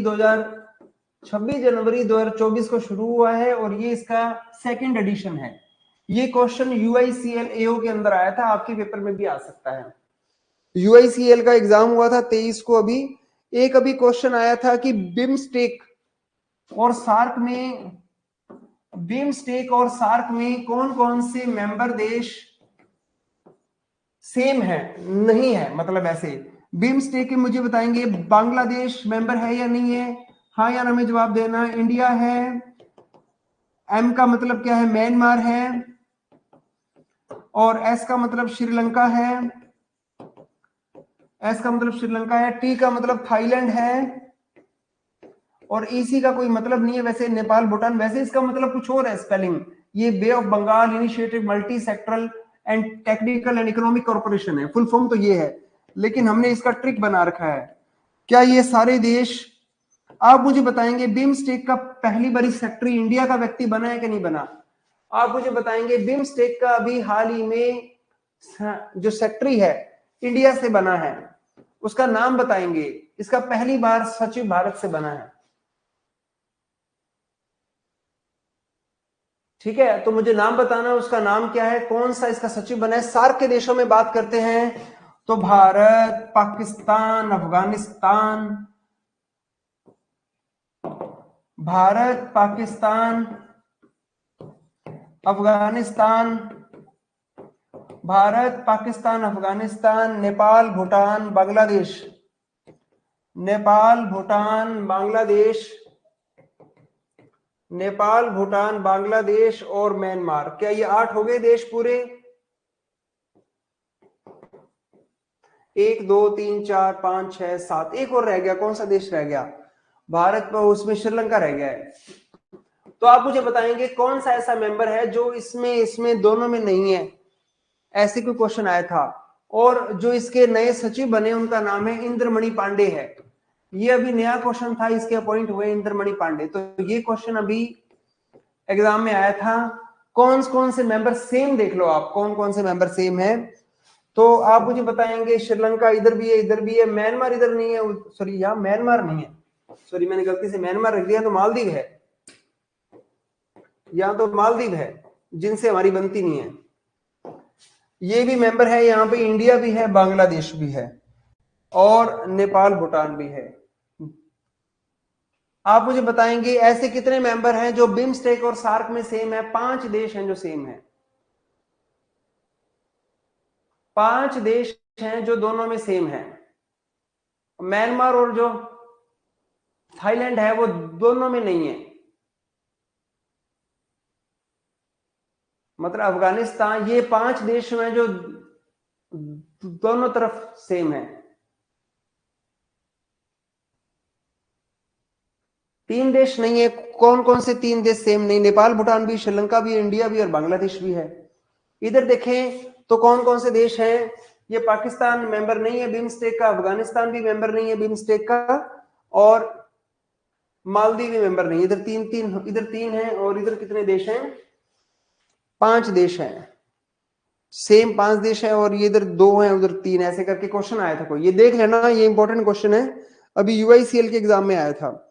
2024 को शुरू हुआ है, और ये इसका सेकंड एडिशन है। ये क्वेश्चन यूआईसीएल एओ के अंदर आया था, आपके पेपर में भी आ सकता है। यूआईसीएल का एग्जाम हुआ था 23 को। अभी एक अभी क्वेश्चन आया था कि बिमस्टेक और सार्क में कौन कौन से मेंबर देश सेम है, नहीं है, मतलब ऐसे बिमस्टेक के मुझे बताएंगे बांग्लादेश मेंबर है या नहीं है, हाँ या ना में जवाब देना। इंडिया है, एम का मतलब क्या है, म्यांमार है, और एस का मतलब श्रीलंका है, एस का मतलब श्रीलंका है, टी का मतलब थाईलैंड है, और ईसी का कोई मतलब नहीं है वैसे, नेपाल भूटान। वैसे इसका मतलब कुछ और है स्पेलिंग, ये bay of Bengal initiative multi sectoral and technical and economic corporation है, फुल फॉर्म तो ये है, लेकिन हमने इसका ट्रिक बना रखा है। क्या ये सारे देश, आप मुझे बताएंगे बिमस्टेक का पहली बारी सेक्रेटरी इंडिया का व्यक्ति बना है कि नहीं बना? आप मुझे बताएंगे बिमस्टेक का अभी हाल ही में जो सेक्रेटरी है इंडिया से बना है, उसका नाम बताएंगे। इसका पहली बार सचिव भारत से बना है, ठीक है? तो मुझे नाम बताना, उसका नाम क्या है, कौन सा इसका सचिव बना है। सार्क के देशों में बात करते हैं तो भारत, पाकिस्तान, अफगानिस्तान, भारत, पाकिस्तान, अफगानिस्तान, भारत, पाकिस्तान, अफगानिस्तान, नेपाल, भूटान, बांग्लादेश, नेपाल, भूटान, बांग्लादेश, नेपाल, भूटान, बांग्लादेश और म्यांमार। क्या ये 8 हो गए देश पूरे? 1 2 3 4 5 6 7, एक और रह गया। कौन सा देश रह गया? भारत पर, उसमें श्रीलंका रह गया है। तो आप मुझे बताएंगे कौन सा ऐसा मेंबर है जो इसमें दोनों में नहीं है? ऐसे कोई क्वेश्चन आया था, और जो इसके नए सचिव बने उनका नाम है इंद्रमणि पांडे है। ये अभी नया क्वेश्चन था, इसके अपॉइंट हुए इंद्रमणि पांडे। तो ये क्वेश्चन अभी एग्जाम में आया था। कौन कौन से मेंबर सेम, देख लो आप कौन कौन से मेंबर सेम है। तो आप मुझे बताएंगे श्रीलंका इधर भी है, इधर भी है, म्यांमार इधर नहीं है, सॉरी यहाँ म्यांमार नहीं है, सॉरी मैंने गलती से म्यांमार रख दिया, तो मालदीव है, यहाँ तो मालदीव है जिनसे हमारी बनती नहीं है। ये भी मेंबर है, यहाँ पे इंडिया भी है, बांग्लादेश भी है, और नेपाल भूटान भी है। आप मुझे बताएंगे ऐसे कितने मेंबर हैं जो बिमस्टेक और सार्क में सेम है? 5 देश हैं जो सेम है, 5 देश हैं जो दोनों में सेम है। म्यांमार और जो थाईलैंड है वो दोनों में नहीं है, मतलब अफगानिस्तान, ये 5 देश हैं जो दोनों तरफ सेम है। 3 देश नहीं है। कौन कौन से 3 देश सेम नहीं? नेपाल, भूटान भी, श्रीलंका भी, इंडिया भी और बांग्लादेश भी है। इधर देखें तो कौन कौन से देश हैं? ये पाकिस्तान मेंबर नहीं है बिमस्टेक का, अफगानिस्तान भी मेंबर नहीं है बिमस्टेक का, और मालदीव भी मेंबर नहीं। इधर इधर 3 है, और इधर कितने देश हैं? 5 देश हैं, सेम 5 देश है, और ये इधर 2 हैं, उधर 3, ऐसे करके क्वेश्चन आया था कोई, ये देख लेना, ये इंपॉर्टेंट क्वेश्चन है, अभी यूआईसीएल के एग्जाम में आया था।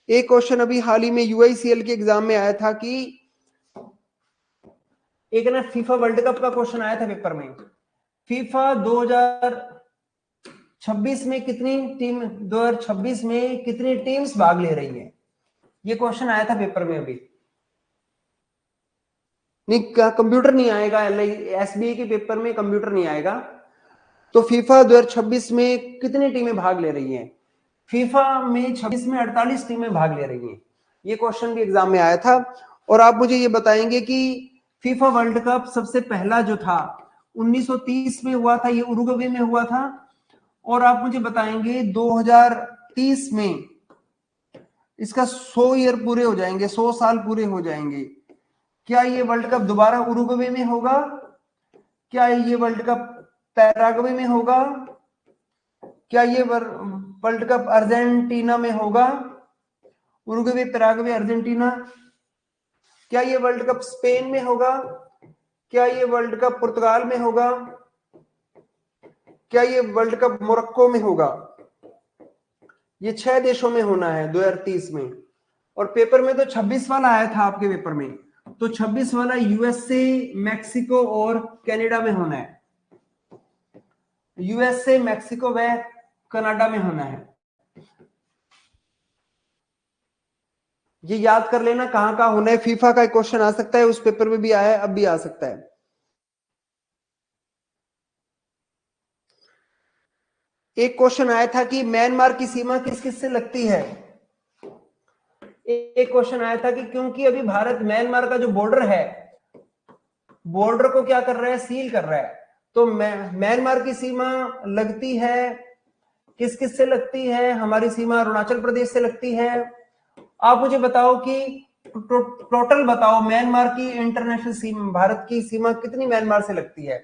एक क्वेश्चन अभी हाल ही में यूआईसीएल के एग्जाम में आया था कि एक ना फीफा वर्ल्ड कप का क्वेश्चन आया था पेपर में। फीफा 2026 में कितनी टीम, 2026 में कितनी टीम्स भाग ले रही हैं? ये क्वेश्चन आया था पेपर में अभी। नहीं, कंप्यूटर नहीं आएगा, एसबीआई के पेपर में कंप्यूटर नहीं आएगा। तो फीफा 2026 में कितनी टीमें भाग ले रही हैं? फीफा में 26 में 48 टीमें भाग ले रही हैं। ये क्वेश्चन भी एग्जाम में आया था। और आप मुझे ये बताएंगे कि फीफा वर्ल्ड कप सबसे पहला जो था 1930 में हुआ था, ये उरुग्वे में हुआ था। और आप मुझे बताएंगे 2030 में इसका 100 ईयर पूरे हो जाएंगे, 100 साल पूरे हो जाएंगे। क्या ये वर्ल्ड कप दोबारा उरुग्वे में होगा? क्या ये वर्ल्ड कप पैराग्वे में होगा? क्या ये वर्ल्ड कप अर्जेंटीना में होगा? Uruguay, Paraguay, Argentina. क्या ये वर्ल्ड कप स्पेन में होगा? क्या ये वर्ल्ड कप पुर्तगाल में होगा? क्या ये वर्ल्ड कप मोरक्को में होगा? ये 6 देशों में होना है 2030 में। और पेपर में तो 26 वाला आया था आपके पेपर में, तो 26 वाला यूएसए, मैक्सिको और कनाडा में होना है। यूएसए, मैक्सिको व कनाडा में होना है। ये याद कर लेना कहां कहां होना है। फीफा का एक क्वेश्चन आ सकता है, उस पेपर में भी आया है, अब भी आ सकता है। एक क्वेश्चन आया था कि म्यांमार की सीमा किस किस से लगती है। एक क्वेश्चन आया था कि क्योंकि अभी भारत म्यांमार का जो बॉर्डर है, बॉर्डर को क्या कर रहा है, सील कर रहा है। तो म्यांमार की सीमा लगती है, किस किस से लगती है? हमारी सीमा अरुणाचल प्रदेश से लगती है। आप मुझे बताओ कि टोटल बताओ म्यांमार की इंटरनेशनल सीमा, भारत की सीमा कितनी म्यांमार से लगती है?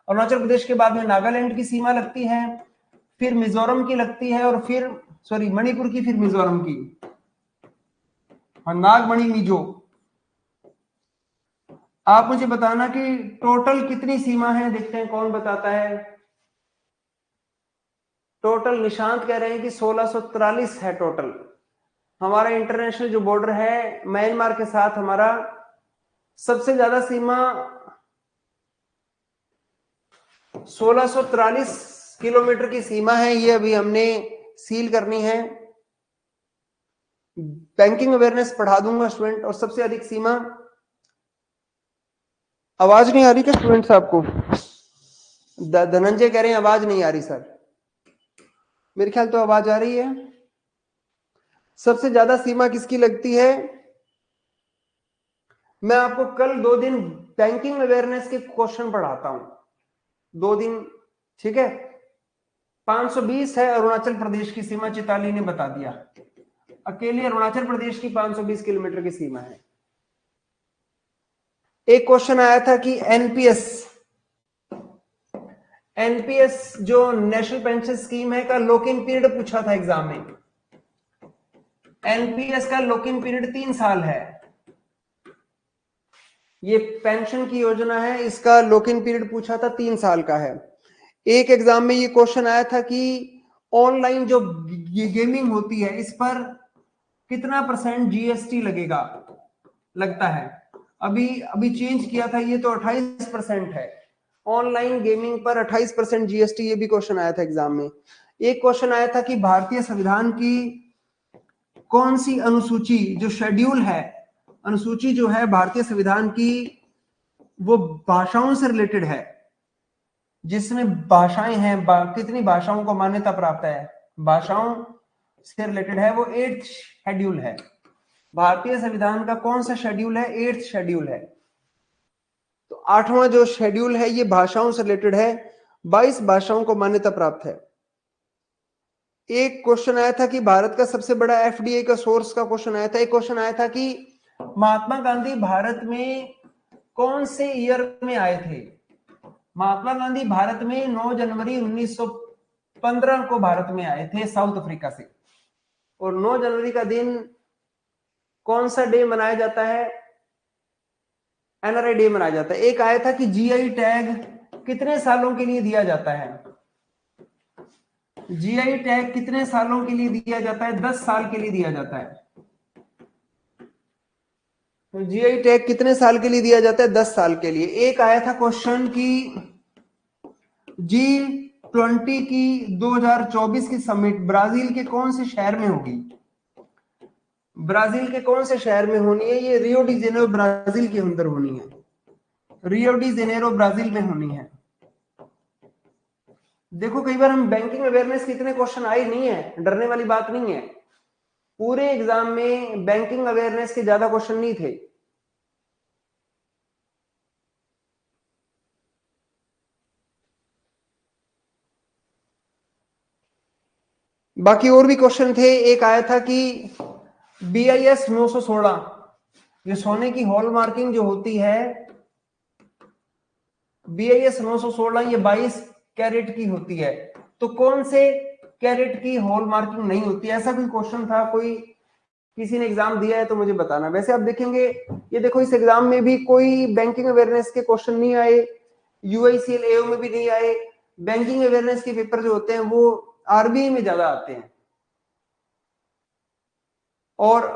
अरुणाचल प्रदेश के बाद में नागालैंड की सीमा लगती है, फिर मिजोरम की लगती है, और फिर सॉरी मणिपुर की, फिर मिजोरम की, नागमणि मिजो। आप मुझे बताना कि टोटल कितनी सीमा है, देखते हैं कौन बताता है। टोटल निशांत कह रहे हैं कि 1643 है टोटल। हमारा इंटरनेशनल जो बॉर्डर है म्यांमार के साथ, हमारा सबसे ज्यादा सीमा 1643 किलोमीटर की सीमा है। ये अभी हमने सील करनी है। बैंकिंग अवेयरनेस पढ़ा दूंगा स्टूडेंट। और सबसे अधिक सीमा, आवाज नहीं आ रही क्या स्टूडेंट्स आपको? धनंजय कह रहे हैं आवाज नहीं आ रही सर। मेरे ख्याल तो आवाज आ रही है। सबसे ज्यादा सीमा किसकी लगती है? मैं आपको कल 2 दिन बैंकिंग अवेयरनेस के क्वेश्चन पढ़ाता हूं, 2 दिन, ठीक है। 520 है अरुणाचल प्रदेश की सीमा, चिताली ने बता दिया। अकेले अरुणाचल प्रदेश की 520 किलोमीटर की सीमा है। एक क्वेश्चन आया था कि एनपीएस जो नेशनल पेंशन स्कीम है का लॉक इन पीरियड पूछा था एग्जाम में। एनपीएस का लॉक इन पीरियड 3 साल है। ये पेंशन की योजना है, इसका लॉक इन पीरियड पूछा था 3 साल का है। एक एग्जाम में ये क्वेश्चन आया था कि ऑनलाइन जो गेमिंग होती है, इस पर कितना % जीएसटी लगता है। अभी चेंज किया था, ये तो 28% है। ऑनलाइन गेमिंग पर 28% जीएसटी, ये भी क्वेश्चन आया था एग्जाम में। एक क्वेश्चन आया था कि भारतीय संविधान की कौन सी अनुसूची, जो शेड्यूल है, अनुसूची जो है भारतीय संविधान की, वो भाषाओं से रिलेटेड है, जिसमें भाषाएं हैं, कितनी भाषाओं को मान्यता प्राप्त है, भाषाओं से रिलेटेड है, वो 8th शेड्यूल है। भारतीय संविधान का कौन सा शेड्यूल है? 8th शेड्यूल है। तो 8वां जो शेड्यूल है ये भाषाओं से रिलेटेड है, 22 भाषाओं को मान्यता प्राप्त है। एक क्वेश्चन आया था कि भारत का सबसे बड़ा एफडीआई का सोर्स का क्वेश्चन आया था। एक क्वेश्चन आया था कि महात्मा गांधी भारत में कौन से ईयर में आए थे? महात्मा गांधी भारत में 9 जनवरी 1915 को भारत में आए थे साउथ अफ्रीका से। और 9 जनवरी का दिन कौन सा डे मनाया जाता है? एनआरआई डे मनाया जाता है। एक आया था कि जीआई टैग कितने सालों के लिए दिया जाता है? जीआई टैग कितने सालों के लिए दिया जाता है? 10 साल के लिए दिया जाता है। तो जीआई टैग कितने साल के लिए दिया जाता है? 10 साल के लिए। एक आया था क्वेश्चन की G20 की 2024 की समिट ब्राजील के कौन से शहर में होगी? ब्राजील के कौन से शहर में होनी है? ये रियो डी जेनेरो ब्राजील के अंदर होनी है। रियो डी जेनेरो ब्राजील में होनी है। देखो कई बार हम बैंकिंग अवेयरनेस के इतने क्वेश्चन आए नहीं है, डरने वाली बात नहीं है। पूरे एग्जाम में बैंकिंग अवेयरनेस के ज्यादा क्वेश्चन नहीं थे। बाकी और भी क्वेश्चन थे। एक आया था कि BIS 916, ये सोने की हॉलमार्किंग जो होती है, BIS 916 ये 22 कैरेट की होती है, तो कौन से कैरेट की हॉलमार्किंग नहीं होती? ऐसा कोई क्वेश्चन था, कोई किसी ने एग्जाम दिया है तो मुझे बताना। वैसे आप देखेंगे, ये देखो इस एग्जाम में भी कोई बैंकिंग अवेयरनेस के क्वेश्चन नहीं आए, UICL AO में भी नहीं आए। बैंकिंग अवेयरनेस के पेपर जो होते हैं वो RBI में ज्यादा आते हैं। और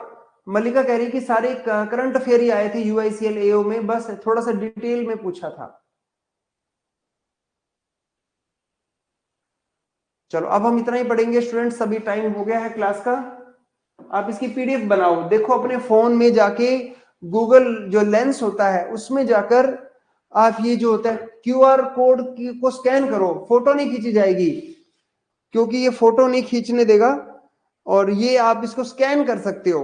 मल्लिका कह रही कि सारे करंट अफेयर ही आए थे UICL AO में, बस थोड़ा सा डिटेल में पूछा था। चलो अब हम इतना ही पढ़ेंगे स्टूडेंट्स, अभी टाइम हो गया है क्लास का। आप इसकी PDF बनाओ, देखो अपने फोन में जाके गूगल जो लेंस होता है उसमें जाकर आप ये जो होता है QR कोड को स्कैन करो। फोटो नहीं खींची जाएगी क्योंकि ये फोटो नहीं खींचने देगा, और ये आप इसको स्कैन कर सकते हो,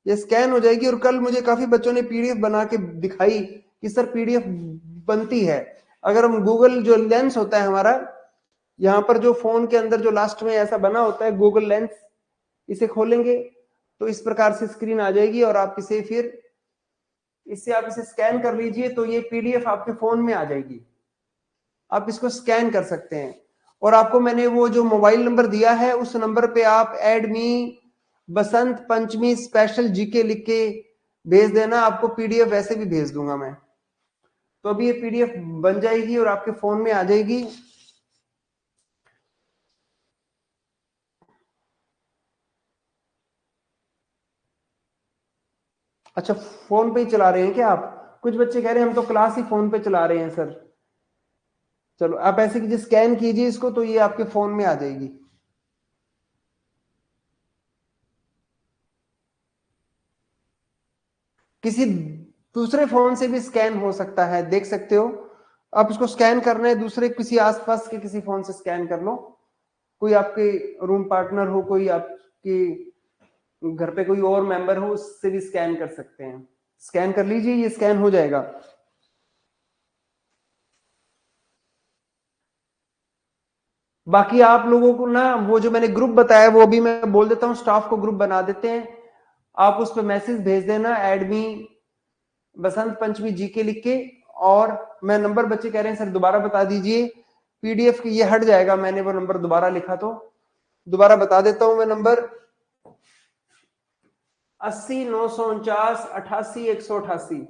ये स्कैन हो जाएगी। और कल मुझे काफी बच्चों ने PDF बना के दिखाई कि सर PDF बनती है। अगर हम गूगल जो लेंस होता है हमारा, यहाँ पर जो फोन के अंदर जो लास्ट में ऐसा बना होता है गूगल लेंस, इसे खोलेंगे तो इस प्रकार से स्क्रीन आ जाएगी, और आप इसे फिर इससे आप इसे स्कैन कर लीजिए तो ये PDF आपके फोन में आ जाएगी। आप इसको स्कैन कर सकते हैं, और आपको मैंने वो जो मोबाइल नंबर दिया है उस नंबर पे आप add me Basant Panchami special GK लिख के भेज देना, आपको PDF वैसे भी भेज दूंगा मैं। तो अभी ये PDF बन जाएगी और आपके फोन में आ जाएगी। अच्छा, फोन पे ही चला रहे हैं क्या आप? कुछ बच्चे कह रहे हैं हम तो क्लास ही फोन पे चला रहे हैं सर। चलो आप ऐसे कीजिए, स्कैन कीजिए इसको तो ये आपके फोन में आ जाएगी। किसी दूसरे फोन से भी स्कैन हो सकता है, देख सकते हो। आप इसको स्कैन करना है दूसरे किसी आसपास के किसी फोन से स्कैन कर लो। कोई आपके रूम पार्टनर हो, कोई आपके घर पे कोई और मेंबर हो, उससे भी स्कैन कर सकते हैं। स्कैन कर लीजिए, ये स्कैन हो जाएगा। बाकी आप लोगों को ना वो जो मैंने ग्रुप बताया वो अभी मैं बोल देता हूँ, स्टाफ को ग्रुप बना देते हैं। आप उस पर मैसेज भेज देना एडमी बसंत पंचमी GK लिख के, और मैं नंबर, बच्चे कह रहे हैं सर दोबारा बता दीजिए, PDF की ये हट जाएगा, मैंने वो नंबर दोबारा लिखा तो दोबारा बता देता हूं मैं। नंबर 80 949 88 188।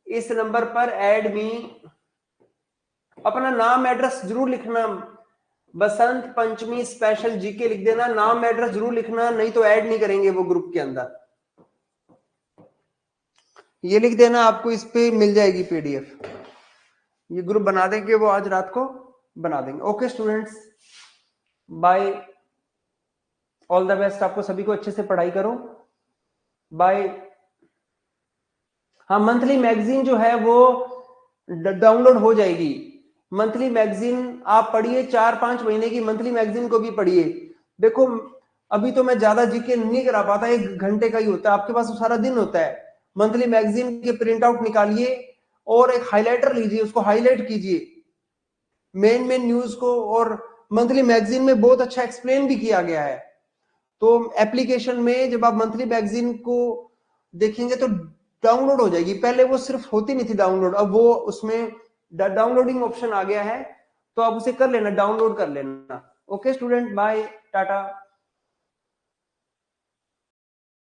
इस नंबर पर ऐड मी, अपना नाम एड्रेस जरूर लिखना, बसंत पंचमी स्पेशल GK लिख देना, नाम एड्रेस जरूर लिखना, नहीं तो ऐड नहीं करेंगे वो ग्रुप के अंदर। ये लिख देना, आपको इस पे मिल जाएगी PDF। ये ग्रुप बना देंगे, वो आज रात को बना देंगे। Okay students, bye, all the best. आपको सभी को अच्छे से पढ़ाई करो, बाय। हाँ, मंथली मैगजीन जो है वो डाउनलोड हो जाएगी। मंथली मैगजीन आप पढ़िए, 4-5 महीने की मंथली मैगजीन को भी पढ़िए। देखो अभी तो मैं ज्यादा GK नहीं करा पाता, 1 घंटे का ही होता है, आपके पास तो सारा दिन होता है। मंथली मैगजीन के प्रिंट आउट निकालिए और एक हाइलाइटर लीजिए, उसको हाईलाइट कीजिए मेन न्यूज को, और मंथली मैगजीन में बहुत अच्छा एक्सप्लेन भी किया गया है। तो एप्लीकेशन में जब आप मंथली मैगजीन को देखेंगे तो डाउनलोड हो जाएगी, पहले वो सिर्फ होती नहीं थी डाउनलोड, अब वो उसमें डाउनलोडिंग ऑप्शन आ गया है, तो आप उसे कर लेना, डाउनलोड कर लेना। Okay student, bye, Tata.